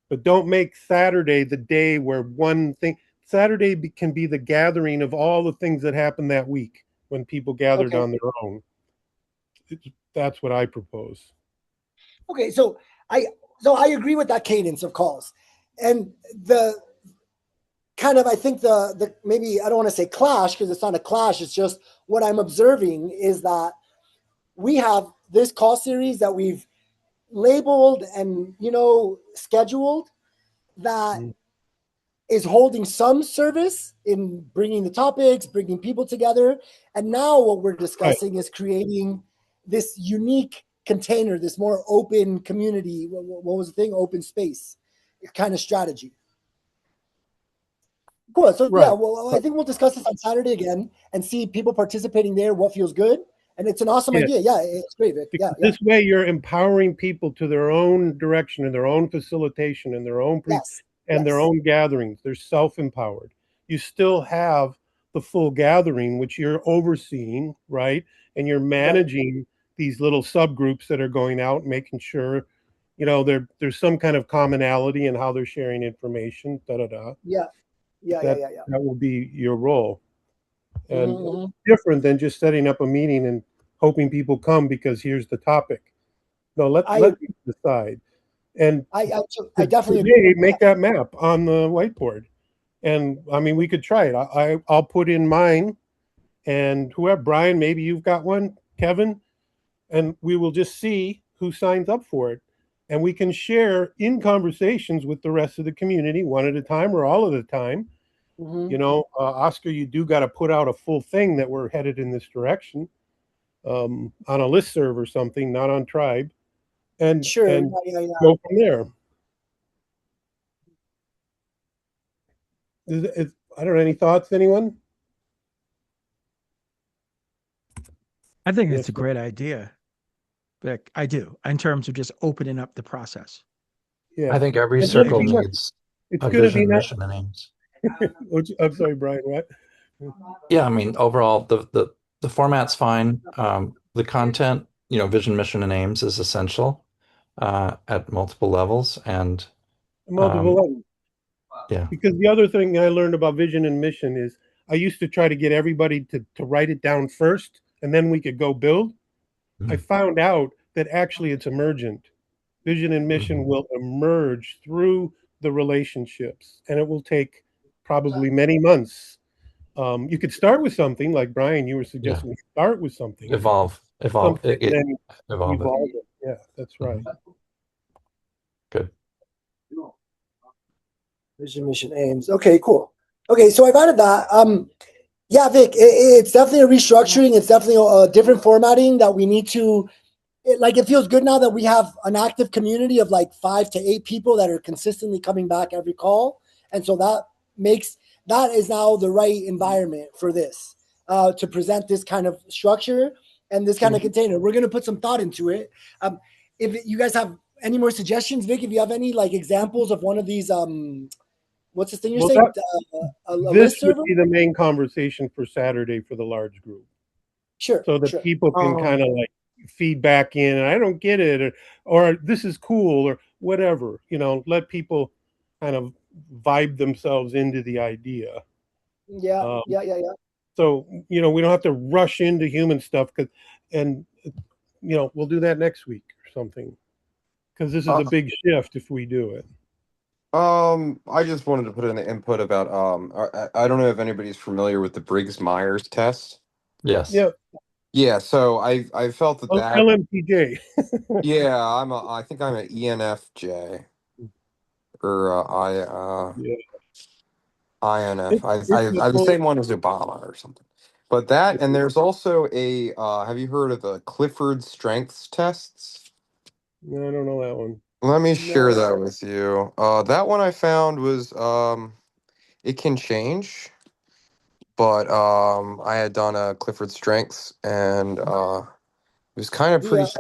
But don't make Saturday the day where Saturday can be the gathering of all the things that happened that week when people gathered on their own. That's what I propose. Okay, so I agree with that cadence of calls, and the kind of, I think the maybe, I don't want to say clash because it's not a clash. It's just what I'm observing is that we have this call series that we've labeled and scheduled that is holding some service in bringing the topics, bringing people together, and now what we're discussing is creating this unique container, this more open community. What was the thing? Open space kind of strategy. Cool. So I think we'll discuss this on Saturday again and see people participating there, what feels good. And it's an awesome idea. Yeah, it's great, Vic. This way you're empowering people to their own direction and their own facilitation and their own their own gatherings. They're self-empowered. You still have the full gathering, which you're overseeing, right? And you're managing these little subgroups that are going out, making sure, there's some kind of commonality in how they're sharing information, That will be your role. And different than just setting up a meeting and hoping people come because here's the topic. No, let people decide. And I definitely agree. Make that map on the whiteboard. And I mean, we could try it. I'll put in mine, and whoever, Brian, maybe you've got one, Kevin, and we will just see who signs up for it. And we can share in conversations with the rest of the community, one at a time or all at a time. Oscar, you do got to put out a full thing that we're headed in this direction on a listserv or something, not on Tribe, and go from there. I don't know, any thoughts, anyone? I think it's a great idea. But I do, in terms of just opening up the process. Yeah, I think every circle needs a vision, mission, and aims. I'm sorry, Brian, what? Yeah, I mean, overall, the format's fine. The content, vision, mission, and aims is essential at multiple levels. And multiple levels. Yeah. Because the other thing I learned about vision and mission is I used to try to get everybody to write it down first, and then we could go build. I found out that actually it's emergent. Vision and mission will emerge through the relationships, and it will take probably many months. You could start with something like Brian, you were suggesting. Start with something. Evolve. Evolve it. Yeah, that's right. Good. Vision, mission, aims. Okay, cool. Okay, so I've added that. Yeah, Vic, it's definitely a restructuring. It's definitely a different formatting that we need to. It feels good now that we have an active community of like 5 to 8 people that are consistently coming back every call, and so that is now the right environment for this to present this kind of structure and this kind of container. We're going to put some thought into it. If you guys have any more suggestions, Vic, if you have any like examples of one of these what's this thing you're Well, saying? A this list would server? be the main conversation for Saturday for the large group, Sure. so that Sure. people can kind of like feedback in. I don't get it, or this is cool, or whatever. Let people kind of vibe themselves into the idea. Yeah. Um, Yeah. So, we don't have to rush into human stuff and we'll do that next week or something, because this is a big shift if we do it. I just wanted to put in the input about I don't know if anybody's familiar with the Briggs-Myers test. Yes. Yeah. Yeah, so I felt that LMPJ. yeah, I think I'm an ENFJ or Yeah. INF. I It's the same one as Obama or something. But that, and there's also a have you heard of the Clifford Strengths tests? No, I don't know that one. Let me share No. that with you. That one I found was it can change, but I had done a Clifford Strengths and it was kind of pretty.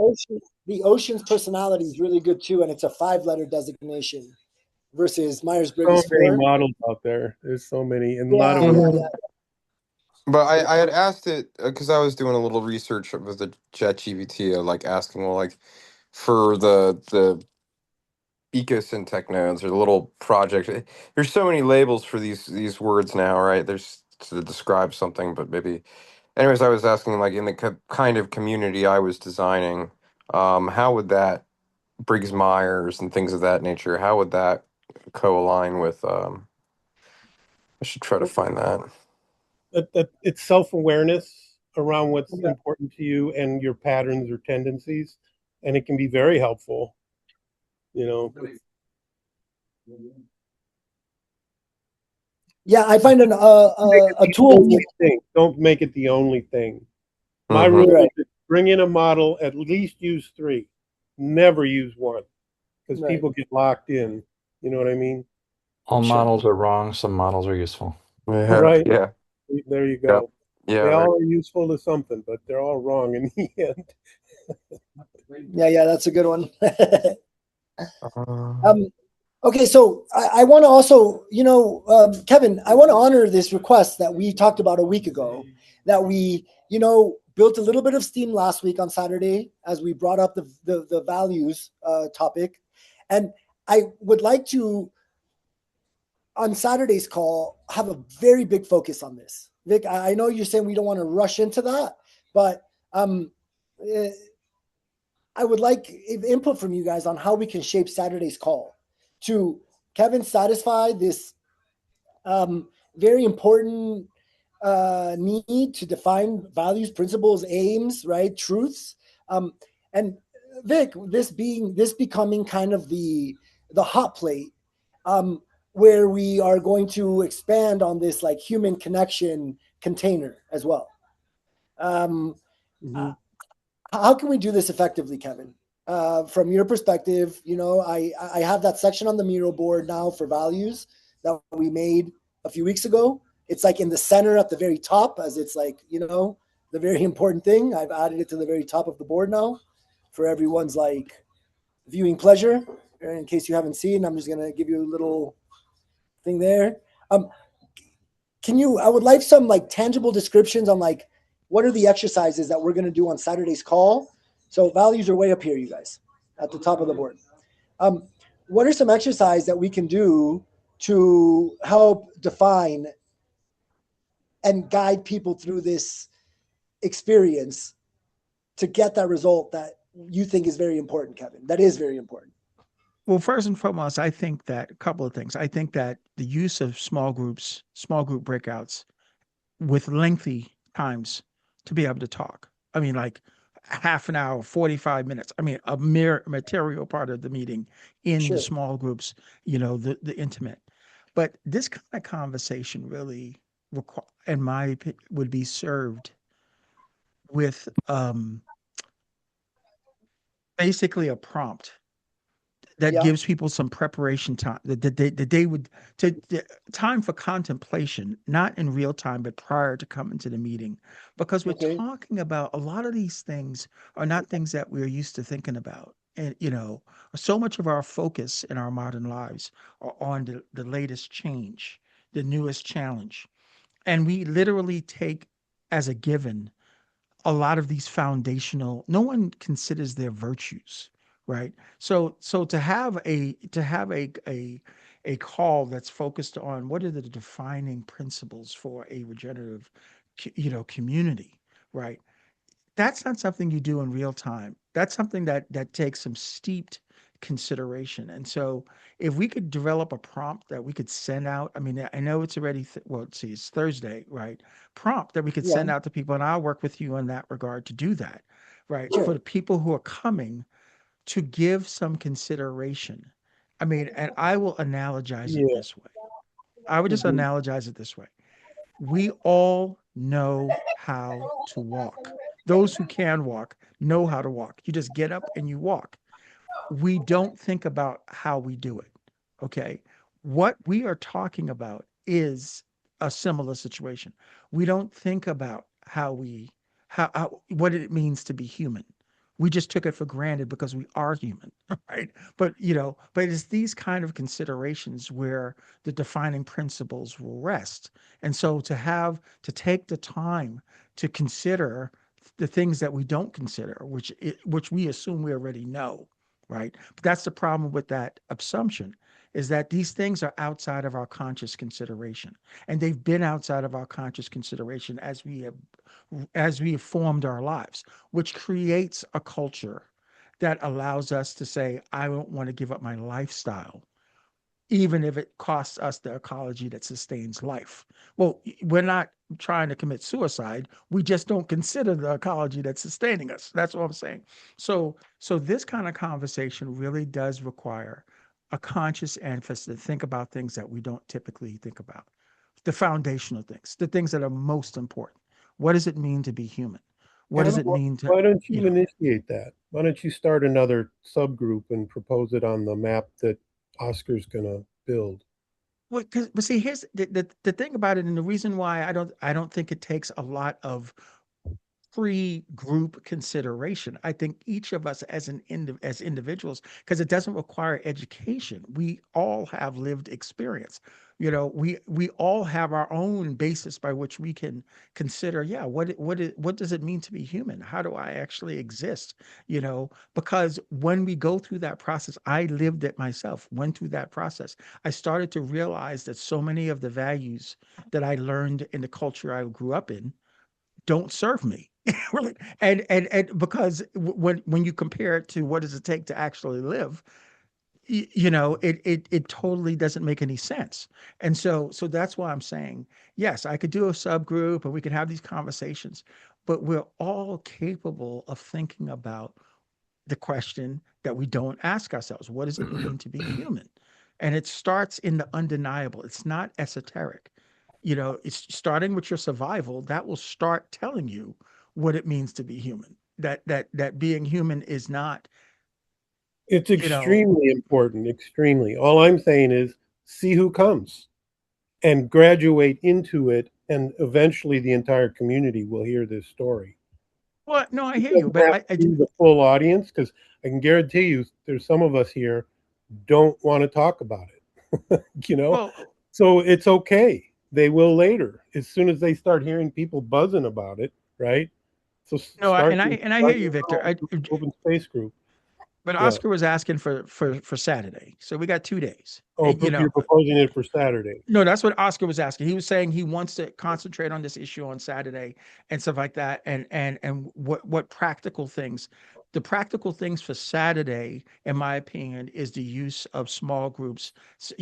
The Ocean's personality is really good too, and it's a 5-letter designation versus Myers-Briggs So is many 4. models out there. There's so many, and a Yeah, lot of yeah, them. yeah. But I had asked it because I was doing a little research with the ChatGPT, like asking, well, like for the ecosyntech nodes or the little project. There's so many labels for these words now, right? There's to describe something, but maybe. Anyways, I was asking, like in the kind of community I was designing, how would that Briggs Myers and things of that nature? How would that co-align with? I should try to find that. It's self-awareness around what's Yeah. important to you and your patterns or tendencies, and it can be very helpful. Yeah, I find a The tool. only thing. Don't make it the only thing. My Mhm. rule Right. is bring in a model, at least use 3. Never use 1, because Right. people get locked in. You know what I mean? All Sure. models are wrong. Some models are useful. Yeah, Right. yeah, There you yeah, go. yeah. They Right. all are useful to something, but they're all wrong in the end. Yeah, that's a good one. Um, Okay, so I want to also, Kevin, I want to honor this request that we talked about a week ago, that we, built a little bit of steam last week on Saturday as we brought up the values topic. And I would like to, on Saturday's call, have a very big focus on this. Vic, I know you're saying we don't want to rush into that, but I would like input from you guys on how we can shape Saturday's call to, Kevin, satisfy this very important need to define values, principles, aims, right, truths, and Vic, this becoming kind of the hot plate, where we are going to expand on this like human connection container as well. Mhm. How can we do this effectively, Kevin? From your perspective, I have that section on the Miro board now for values that we made a few weeks ago. It's like in the center at the very top, as it's like, the very important thing. I've added it to the very top of the board now for everyone's like viewing pleasure. In case you haven't seen, I'm just going to give you a little thing there. I would like some like tangible descriptions on like, what are the exercises that we're going to do on Saturday's call? So values are way up here, you guys, at the top of the board. What are some exercises that we can do to help define and guide people through this experience to get that result that you think is very important, Kevin? That is very important. Well, first and foremost, I think that a couple of things. I think that the use of small group breakouts with lengthy times to be able to talk. I mean, like half an hour, 45 minutes. I mean, a mere material part of the meeting in the Sure. small groups, the intimate. But this kind of conversation really, in my opinion, would be served with basically a prompt that Yeah. gives people some preparation time, that they would time for contemplation, not in real time, but prior to coming to the meeting, because we're Okay. talking about a lot of these things are not things that we're used to thinking about. And so much of our focus in our modern lives are on the latest change, the newest challenge. And we literally take as a given a lot of these foundational, no one considers their virtues, right? So to have a call that's focused on what are the defining principles for a regenerative community, right? That's not something you do in real time. That's something that takes some steeped consideration. And so if we could develop a prompt that we could send out, I mean, I know it's already well, let's see, it's Thursday, right? Prompt that we could Yeah. send out to people, and I'll work with you in that regard to do that, right? For Sure. the people who are coming to give some consideration. I mean, and I will analogize it Yeah. this way. I would just Mhm. analogize it this way. We all know how to walk. Those who can walk know how to walk. You just get up and you walk. We don't think about how we do it. Okay. What we are talking about is a similar situation. We don't think about how what it means to be human. We just took it for granted because we are human, right? But it's these kind of considerations where the defining principles will rest. And so to take the time to consider the things that we don't consider, which we assume we already know, right? But that's the problem with that assumption, is that these things are outside of our conscious consideration, and they've been outside of our conscious consideration as we have formed our lives, which creates a culture that allows us to say, I don't want to give up my lifestyle even if it costs us the ecology that sustains life. Well, we're not trying to commit suicide. We just don't consider the ecology that's sustaining us. That's what I'm saying. So this kind of conversation really does require a conscious emphasis to think about things that we don't typically think about. The foundational things, the things that are most important. What does it mean to be human? What does Adam, it mean to, why don't you you know, initiate that? Why don't you start another subgroup and propose it on the map that Oscar's going to build? well, but see, here's the thing about it, and the reason why I don't think it takes a lot of free group consideration. I think each of us as individuals, because it doesn't require education. We all have lived experience. We all have our own basis by which we can consider, yeah, what does it mean to be human? How do I actually exist? Because when we go through that process, I lived it myself, went through that process. I started to realize that so many of the values that I learned in the culture I grew up in don't serve me. Really. And because when you compare it to what does it take to actually live, it totally doesn't make any sense. And so that's why I'm saying, yes, I could do a subgroup and we can have these conversations, but we're all capable of thinking about the question that we don't ask ourselves. What does it mean to be human? And it starts in the undeniable. It's not esoteric. It's starting with your survival. That will start telling you what it means to be human. That being human is not, It's you know, extremely important, extremely. All I'm saying is see who comes and graduate into it, and eventually the entire community will hear this story. well, no, I It hear you, doesn't but have to be the full audience, because I can guarantee you there's some of us here don't want to talk about it, well, So it's okay. They will later, as soon as they start hearing people buzzing about it, right? So no, and I hear start you, your Victor. open space group. But Yeah. Oscar was asking for Saturday, so we got 2 days. Oh, you're proposing it for Saturday. No, that's what Oscar was asking. He was saying he wants to concentrate on this issue on Saturday and stuff like that. And what practical things, the practical things for Saturday, in my opinion, is the use of small groups,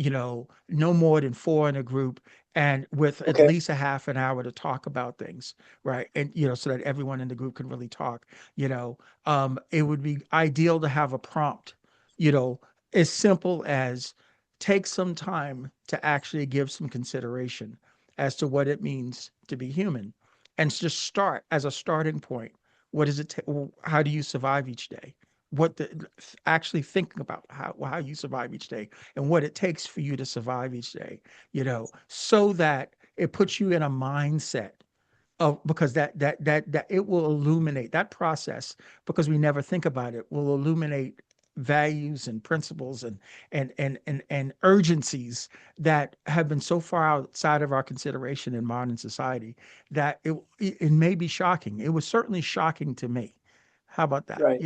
no more than four in a group, and with at Okay. least a half an hour to talk about things, right? And so that everyone in the group can really talk. It would be ideal to have a prompt, you know, as simple as take some time to actually give some consideration as to what it means to be human, and just start as a starting point. What is it? How do you survive each day? actually thinking about how you survive each day and what it takes for you to survive each day, so that it puts you in a mindset of, because that it will illuminate that process, because we never think about it, will illuminate values and principles and urgencies that have been so far outside of our consideration in modern society that it may be shocking. It was certainly shocking to me. How about that? Right.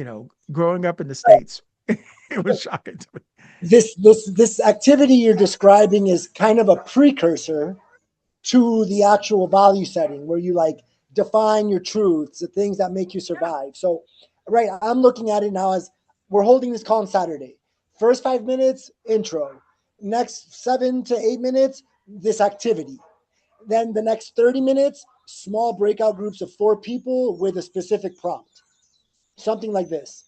Growing up in the States, it was shocking to me. This activity you're describing is kind of a precursor to the actual value setting, where you like define your truths, the things that make you survive. So, right, I'm looking at it now as we're holding this call on Saturday. First 5 minutes, intro. Next 7 to 8 minutes, this activity. Then the next 30 minutes, small breakout groups of 4 people with a specific prompt. Something like this.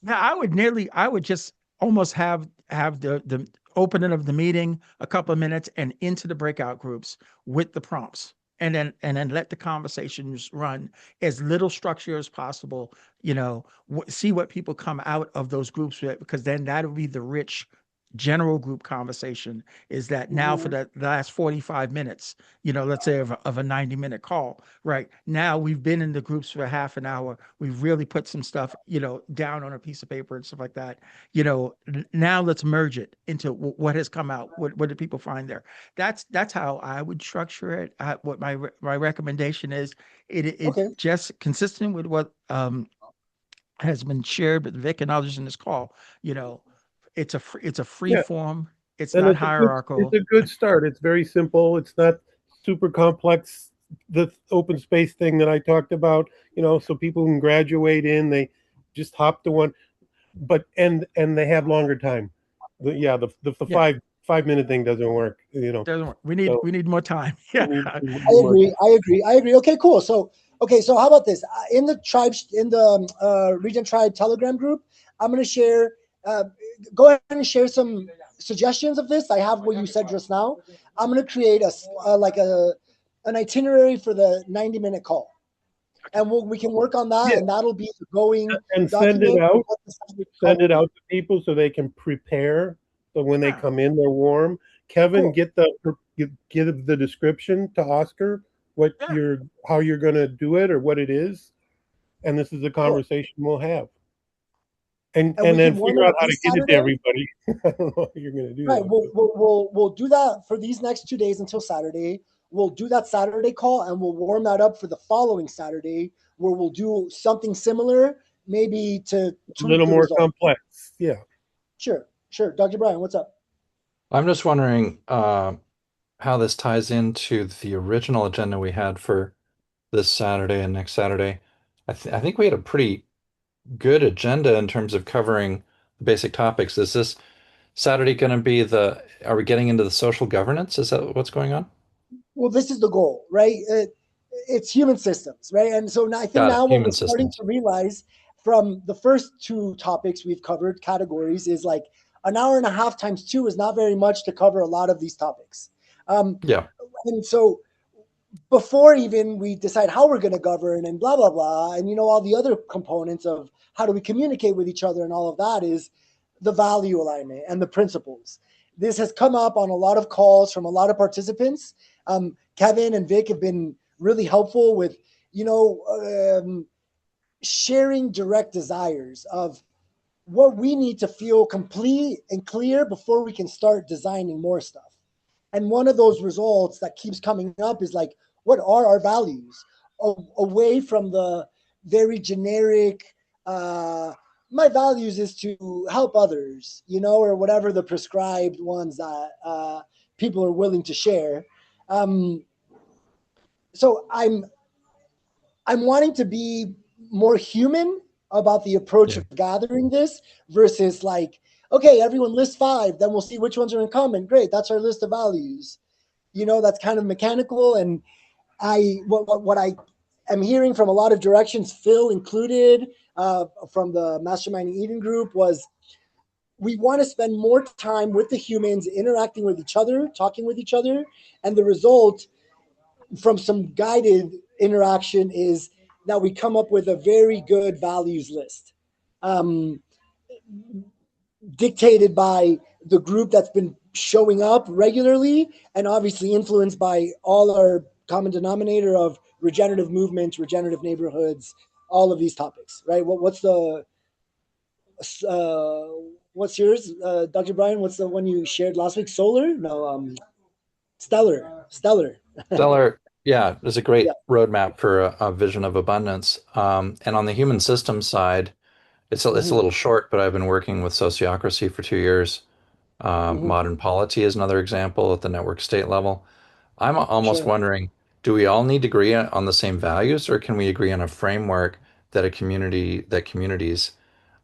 Now, I would just almost have the opening of the meeting, a couple of minutes, and into the breakout groups with the prompts, and then let the conversations run as little structure as possible. See what people come out of those groups with, because then that'll be the rich general group conversation. Is that now for the last 45 minutes, let's say of a 90-minute call, right? Now we've been in the groups for half an hour. We've really put some stuff, down on a piece of paper and stuff like that. Now let's merge it into what has come out. What did people find there? That's how I would structure it. What my recommendation is, it Okay. just consistent with what has been shared with Vic and others in this call. It's a free form. It's And not it's hierarchical. it's a good start. It's very simple. It's not super complex. The open space thing that I talked about, so people can graduate in, they just hop to one, but and they have longer time. The 5 minute thing doesn't work. Doesn't work. We need more time. Yeah. I agree. Okay, cool. So how about this? In the Regen Tribe Telegram group, I'm going to share. Go ahead and share some suggestions of this. I have what you said just now. I'm going to create an itinerary for the 90-minute call, and we can work on that, and that'll be the going and document. Send it out to people so they can prepare. So when they come in, they're warm. Kevin, give the description to Oscar, how you're going to do it or what it is, and this is the conversation we'll have. And then figure out how to get it to everybody. I don't know how you're going to do that. Right. We'll do that for these next 2 days until Saturday. We'll do that Saturday call, and we'll warm that up for the following Saturday, where we'll do something similar, maybe to a little more complex. Yeah. Sure. Dr. Brian, what's up? I'm just wondering how this ties into the original agenda we had for this Saturday and next Saturday. I think we had a pretty good agenda in terms of covering the basic topics. Is this Saturday going to be are we getting into the social governance? Is that what's going on? Well, this is the goal, right? It's human systems, right? And so now, I think now what we're starting to realize from the first 2 topics we've covered, categories, is like an hour and a half times 2 is not very much to cover a lot of these topics. And so before even we decide how we're going to govern and blah, blah, blah, and all the other components of how do we communicate with each other and all of that, is the value alignment and the principles. This has come up on a lot of calls from a lot of participants. Kevin and Vic have been really helpful with, sharing direct desires of what we need to feel complete and clear before we can start designing more stuff. And one of those results that keeps coming up is like, what are our values? Away from the very generic, my values is to help others, or whatever the prescribed ones that people are willing to share. So I'm wanting to be more human about the approach of gathering this versus like, okay, everyone list 5, then we'll see which ones are in common. Great, that's our list of values. That's kind of mechanical. And what I am hearing from a lot of directions, Phil included, from the Masterminding Eden group, was we want to spend more time with the humans, interacting with each other, talking with each other. And the result from some guided interaction is that we come up with a very good values list. dictated by the group that's been showing up regularly, and obviously influenced by all our common denominator of regenerative movements, regenerative neighborhoods, all of these topics, right? What's yours, Dr. Brian? What's the one you shared last week? Solar? No, stellar. Stellar, yeah, there's a great Yeah. roadmap for a vision of abundance. And on the human systems side, it's a little short, but I've been working with sociocracy for 2 years. Modern polity is another example at the network state level. I'm almost Sure. wondering, do we all need to agree on the same values, or can we agree on a framework that communities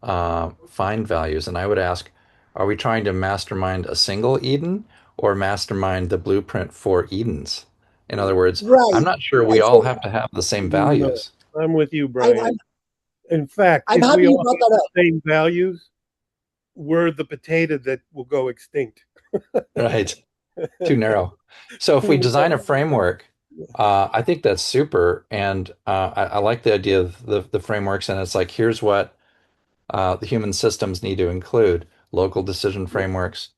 find values? And I would ask, are we trying to mastermind a single Eden or mastermind the blueprint for Edens? In other words, I'm Right. not sure we Right. all So have to have the same No, values. I'm with you, I'm, Brian. I'm, In fact, I'm if we happy you all brought have that the up. same values, we're the potato that will go extinct. Right. Too narrow. So if we design a framework, I think that's super. And I like the idea of the frameworks. And it's like, here's what the human systems need to include: local decision frameworks,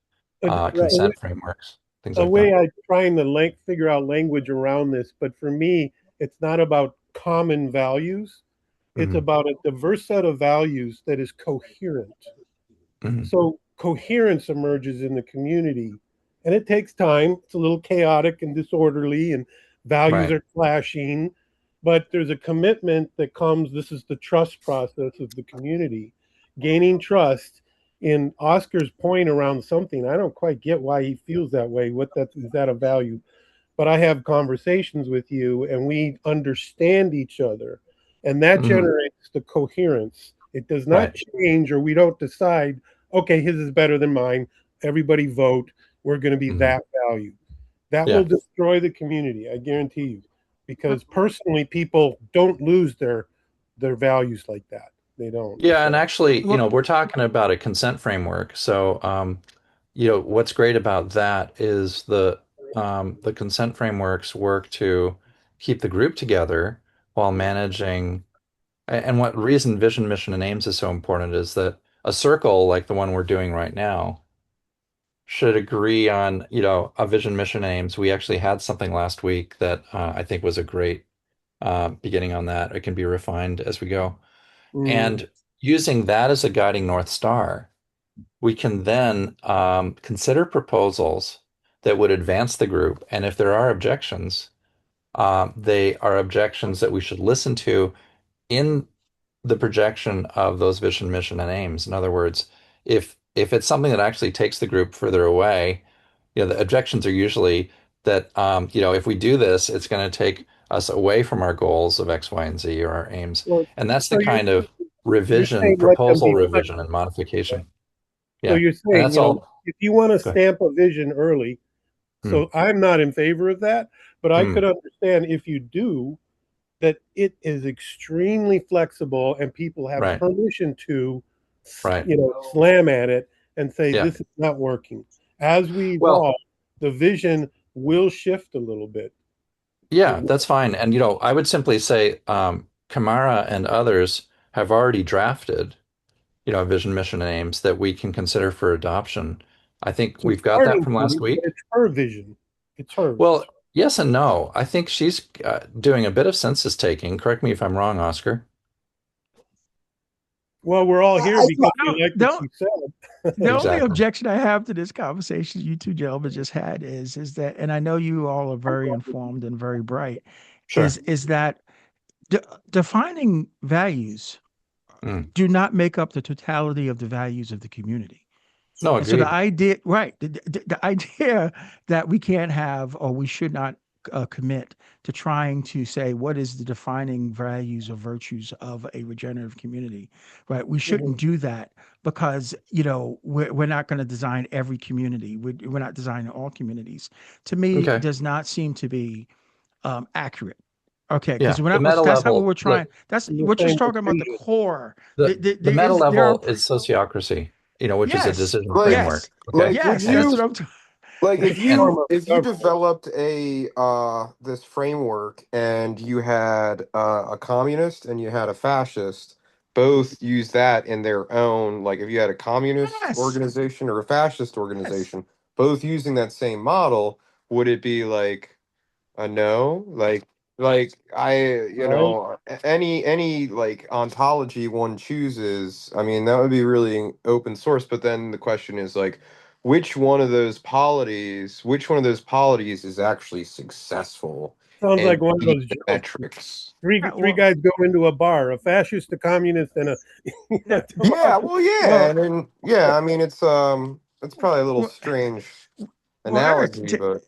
Right. consent frameworks, things A like way that. I trying to figure out language around this, but for me, it's not about common values. It's Hmm. about a diverse set of values that is coherent. Hmm. So coherence emerges in the community, and it takes time. It's a little chaotic and disorderly, and values Right. are clashing, but there's a commitment that comes. This is the trust process of the community, gaining trust. In Oscar's point around something, I don't quite get why he feels that way. What that is that a value? But I have conversations with you, and we understand each other, and that Hmm. generates the coherence. It does not Right. change, or we don't decide, okay, his is better than mine. Everybody vote. We're going to be Hmm. that value. That will Yeah. destroy the community, I guarantee you. Because personally, people don't lose their values like that. They don't. Yeah. And So actually, Well, we're talking about a consent framework. So, what's great about that is the consent frameworks work to keep the group together while managing. And what reason vision, mission, and aims is so important is that a circle like the one we're doing right now should agree on, a vision, mission, aims. We actually had something last week that I think was a great beginning on that. It can be refined as we go. mm, And using that as a guiding North Star, we can then consider proposals that would advance the group. And if there are objections, they are objections that we should listen to in the projection of those vision, mission, and aims. In other words, if it's something that actually takes the group further away, the objections are usually that if we do this, it's going to take us away from our goals of X, Y, and Z, or our aims. well, And that's the so kind of you're revision, saying let them proposal be revision, and flexible. modification. So Yeah. you're And saying, that's all. if you want to Go ahead. stamp a vision early, Hmm. so I'm not in favor of that, but I Hmm. could understand if you do that it is extremely flexible and people have Right. permission to, Right. slam at it and say, Yeah. this is not working. As we Well, evolve, the vision will shift a little bit. yeah, that's fine. And, I would simply say Kamara and others have already drafted, vision, mission, and aims that we can consider for adoption. I think It's a we've got that starting from last point, but week. it's her vision. It's hers. Well, yes and no. I think she's doing a bit of census taking. Correct me if I'm wrong, Oscar. Well, we're all here I because no, we like what no. she said. The only Exactly. objection I have to this conversation you two gentlemen just had is that, and I know you all are very informed and very bright, Sure. is that defining values Mm. do not make up the totality of the values of the community. No, And so the agreed. idea, right, the idea that we can't have or we should not commit to trying to say what is the defining values or virtues of a regenerative community, right? We shouldn't do that because, we're not going to design every community. We're not designing all communities. To me, Okay. does not seem to be accurate. Okay, Yeah. because we're The not. meta That's not what level, we're look, trying. That's You're we're just saying talking about the precision. core. the There meta is there are level is sociocracy, which is a yes, decision Like, framework. yes, Okay. like if yes. And That's it's, what you I'm. like It's if a form you of if you government. developed a this framework and you had a communist and you had a fascist, both use that in their own, like if you had a communist Yes. organization or a fascist Yes. organization, both using that same model, would it be like a no? Like Right. any like ontology one chooses, I mean, that would be really open source, but then the question is like, which one of those polities is actually successful Sounds like and one of meet those the jokes. metrics? Yeah, Three well, guys go into a bar, a fascist, a communist, and a no, Yeah, well, yeah, well, and then, yeah, I mean, it's probably a little well, strange well, Eric, analogy, but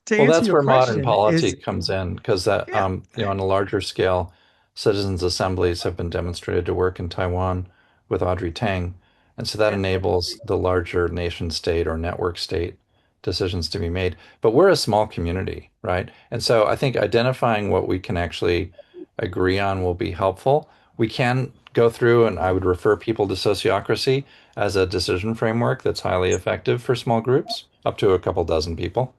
to Well, answer that's your where modern question is, polity comes in, because that, yeah, on a larger scale, citizens' assemblies have been demonstrated to work in Taiwan with Audrey Tang, and so that yeah, enables the larger nation state or network state decisions to be made. But we're a small community, right? And so I think identifying what we can actually agree on will be helpful. We can go through, and I would refer people to sociocracy as a decision framework that's highly effective for small groups, up to a couple dozen people.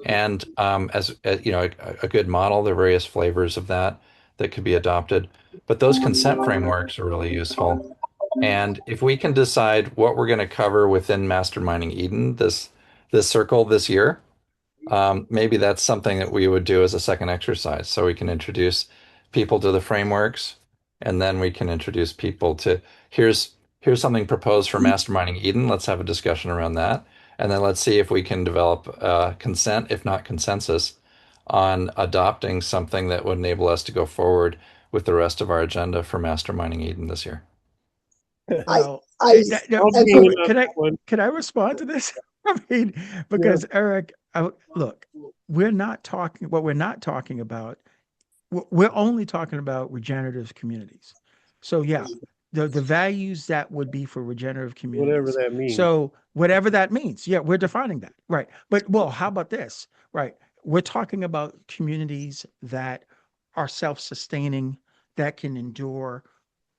And as you know, a good model, there are various flavors of that that could be adopted. But those consent frameworks are really useful. And if we can decide what we're going to cover within Masterminding Eden, this circle this year, maybe that's something that we would do as a second exercise. So we can introduce people to the frameworks, and then we can introduce people to here's here's something proposed for Masterminding Eden. Let's have a discussion around that. And then let's see if we can develop consent, if not consensus, on adopting something that would enable us to go forward with the rest of our agenda for Masterminding Eden this year. well, I'll be in on can that one. I respond to this? I mean, because Eric, look, what we're not talking about, we're only talking about regenerative communities. So yeah, the values that would be for regenerative Whatever communities. that means. So whatever that means, yeah, we're defining that, right? But well, how about this, right? We're talking about communities that are self-sustaining, that can endure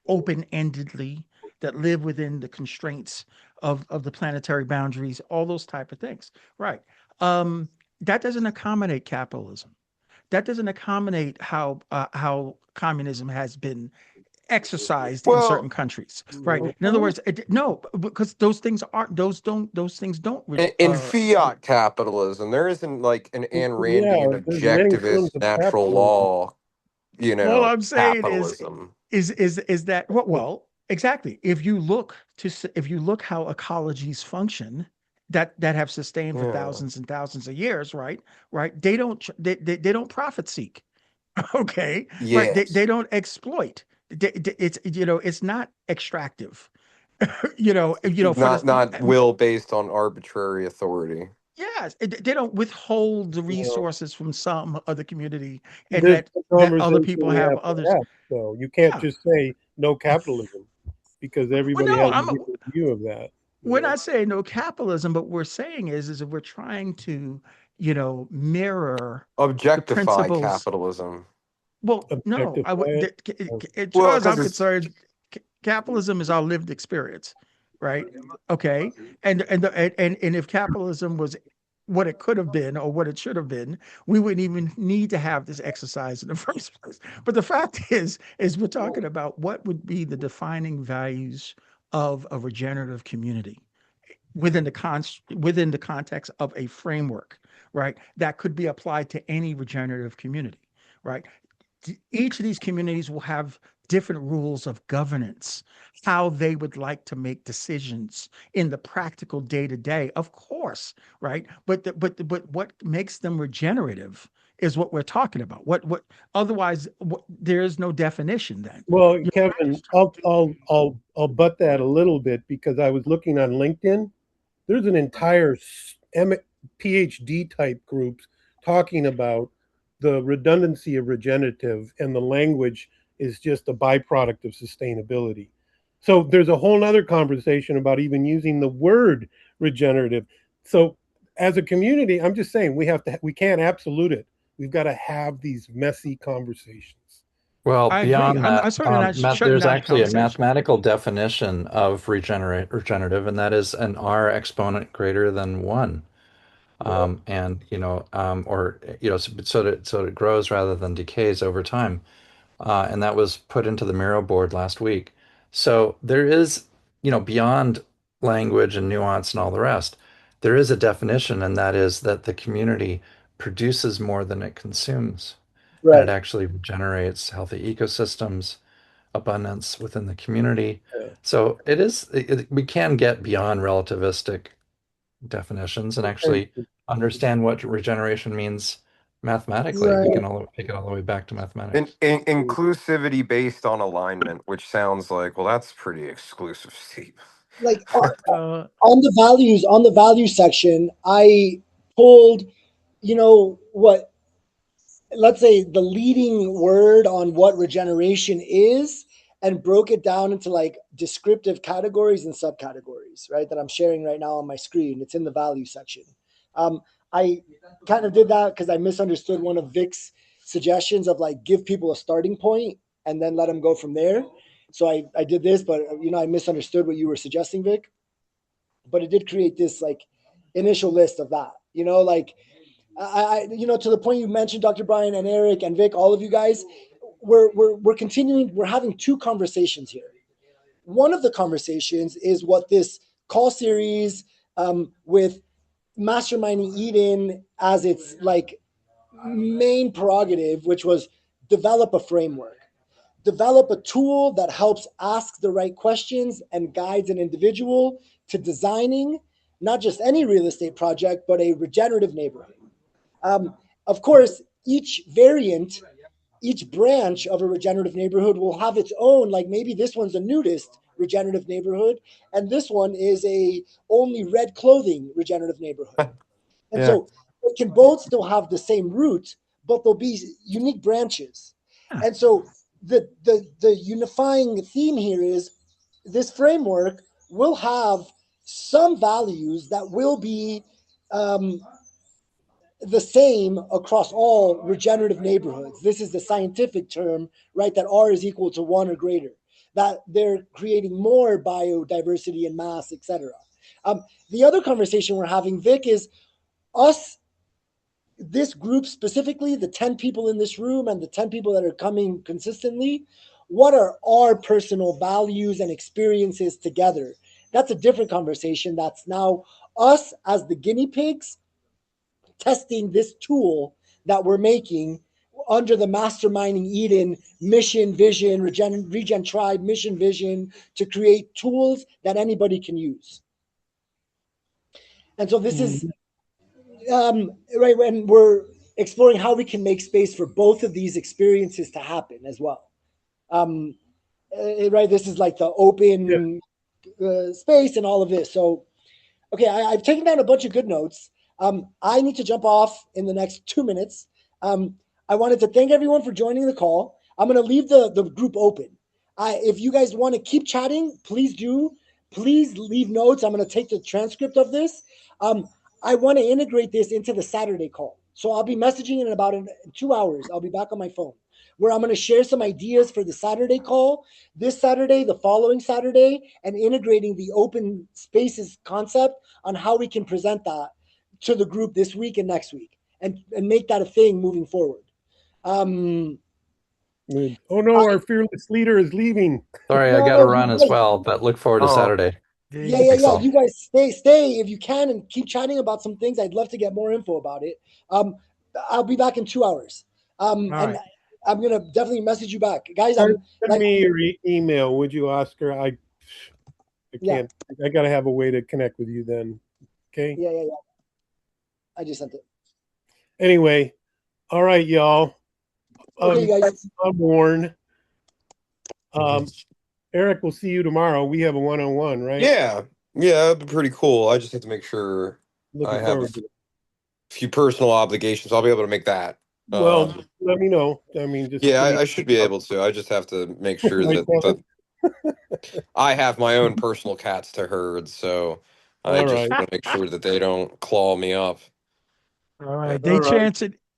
open-endedly, that live within the constraints of the planetary boundaries, all those type of things, right? That doesn't accommodate capitalism. That doesn't accommodate how communism has been exercised in certain well, countries, right? In other words, no, because those things don't in fiat capitalism, there isn't like an Ayn Yeah, Randian there's many objectivist forms of natural capitalism. law, all I'm saying capitalism. is that well, exactly. If you look how ecologies function that have sustained for Yeah. thousands and thousands of years, right, they don't profit seek. Okay, right, Yes. they don't exploit. It's it's not extractive. For Not the will based on arbitrary authority. yes, they don't withhold the You know, resources from some other community and this is a let other conversation people we have have to others. have. So you can't Yeah. just say no capitalism because Well, everybody no, has a different view of that. we're not saying no capitalism, but we're saying is that we're trying to, mirror the Objectify principles. capitalism. Well, no, Objectify I would, it. as Well, far as because I'm it's concerned, capitalism is our lived experience, right? Okay, and if capitalism was what it could have been or what it should have been, we wouldn't even need to have this exercise in the first place. But the fact is we're talking about what would be the defining values of a regenerative community within the context of a framework, right? That could be applied to any regenerative community, right? Each of these communities will have different rules of governance, how they would like to make decisions in the practical day to day, of course, right? But what makes them regenerative is what we're talking about. What otherwise there is no definition then. Well, You're Kevin, just trying to I'll butt that a little bit because I was looking on LinkedIn. There's an entire PhD type groups talking about the redundancy of regenerative, and the language is just a byproduct of sustainability. So there's a whole other conversation about even using the word regenerative. So as a community, I'm just saying we can't absolute it. We've got to have these messy conversations. Well, I agree. beyond that, I'm certainly not shutting there's down the actually a conversation. mathematical definition of regenerative, and that is an R exponent greater than one. And or so it grows rather than decays over time. And that was put into the Miro board last week. So there is, beyond language and nuance and all the rest, there is a definition, and that is that the community produces more than it consumes. And it Right. actually generates healthy ecosystems, abundance within the community. Yeah. So we can get beyond relativistic definitions and actually understand what regeneration means mathematically. We can all take it all the way back to mathematics. Inclusivity based on alignment, which sounds like, well, that's pretty exclusive, Steve. Like on the value section, I pulled, what, let's say the leading word on what regeneration is, and broke it down into like descriptive categories and subcategories, right? That I'm sharing right now on my screen. It's in the value section. I kind of did that because I misunderstood one of Vic's suggestions of like give people a starting point and then let them go from there. So I did this, but I misunderstood what you were suggesting, Vic. But it did create this like initial list of that, like to the point you mentioned, Dr. Brian and Eric and Vic, all of you guys, we're continuing. We're having two conversations here. One of the conversations is what this call series with Masterminding Eden as its like main prerogative, which was develop a framework, develop a tool that helps ask the right questions and guides an individual to designing not just any real estate project, but a regenerative neighborhood. Of course, each variant, each branch of a regenerative neighborhood will have its own, like maybe this one's a nudist regenerative neighborhood, and this one is a only red clothing regenerative neighborhood. And so they can both still have the same root, but they'll be unique branches. And so the unifying theme here is this framework will have some values that will be the same across all regenerative neighborhoods. This is the scientific term, right? That R is equal to 1 or greater, that they're creating more biodiversity and mass, etc. The other conversation we're having, Vic, is us, this group specifically, the 10 people in this room and the 10 people that are coming consistently, what are our personal values and experiences together? That's a different conversation. That's now us as the guinea pigs testing this tool that we're making under the Masterminding Eden mission, vision, Regen Tribe mission, vision, to create tools that anybody can use. And so this is right when we're exploring how we can make space for both of these experiences to happen as well. Right, this is like the open space and all of this. So, okay, I've taken down a bunch of good notes. I need to jump off in the next 2 minutes. I wanted to thank everyone for joining the call. I'm going to leave the group open. If you guys want to keep chatting, please do. Please leave notes. I'm going to take the transcript of this. I want to integrate this into the Saturday call. So I'll be messaging in about 2 hours. I'll be back on my phone, where I'm going to share some ideas for the Saturday call, this Saturday, the following Saturday, and integrating the open spaces concept on how we can present that to the group this week and next week, and make that a thing moving forward. Oh no, our fearless leader is leaving. Sorry, I got to run as well, but look forward to Saturday. Yeah. You guys stay if you can and keep chatting about some things. I'd love to get more info about it. I'll be back in 2 hours. And I'm gonna definitely message you back, guys. Send me your email, would you, Oscar? I can't. I gotta have a way to connect with you then. Okay. Yeah. I just sent it. Anyway, all right, y'all. Okay, guys. I'm Warren. Eric, we'll see you tomorrow. We have a one-on-one, right? Yeah, that'd be pretty cool. I just have to make sure I have a few personal obligations. I'll be able to make that. Well, let me know. I mean, just I should be able to. I just have to make sure that I have my own personal cats to herd, so I just want to make sure that they don't claw me up. All right.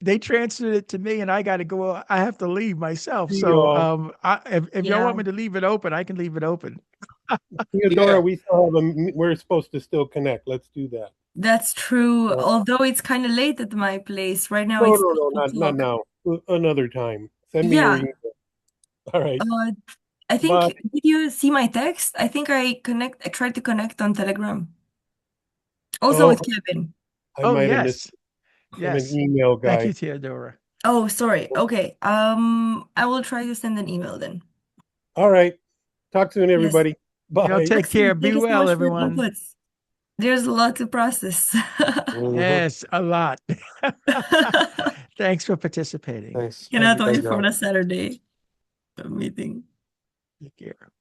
They transferred it to me, and I got to go. I have to leave myself. So if y'all want me to leave it open, I can leave it open. Theodora, we're supposed to still connect. Let's do that. That's true. Although it's kind of late at my place right now. No, not now. Another time. Send me your email. All right. I think, But did you see my text? I think I tried to connect on Telegram. Also oh, with Kevin. I Oh, might have missed. yes. I'm an Yes. email Thank guy. you, Theodora. Oh, sorry. Okay. I will try to send an email then. All right. Talk soon, Yes. everybody. Y'all Bye. take care. Thank Be you so well, much for your everyone. inputs. There's a lot to process. Mhm. Yes, a lot. Thanks for participating. Thanks. Cannot Thanks, wait for John. the Saturday meeting. Take care.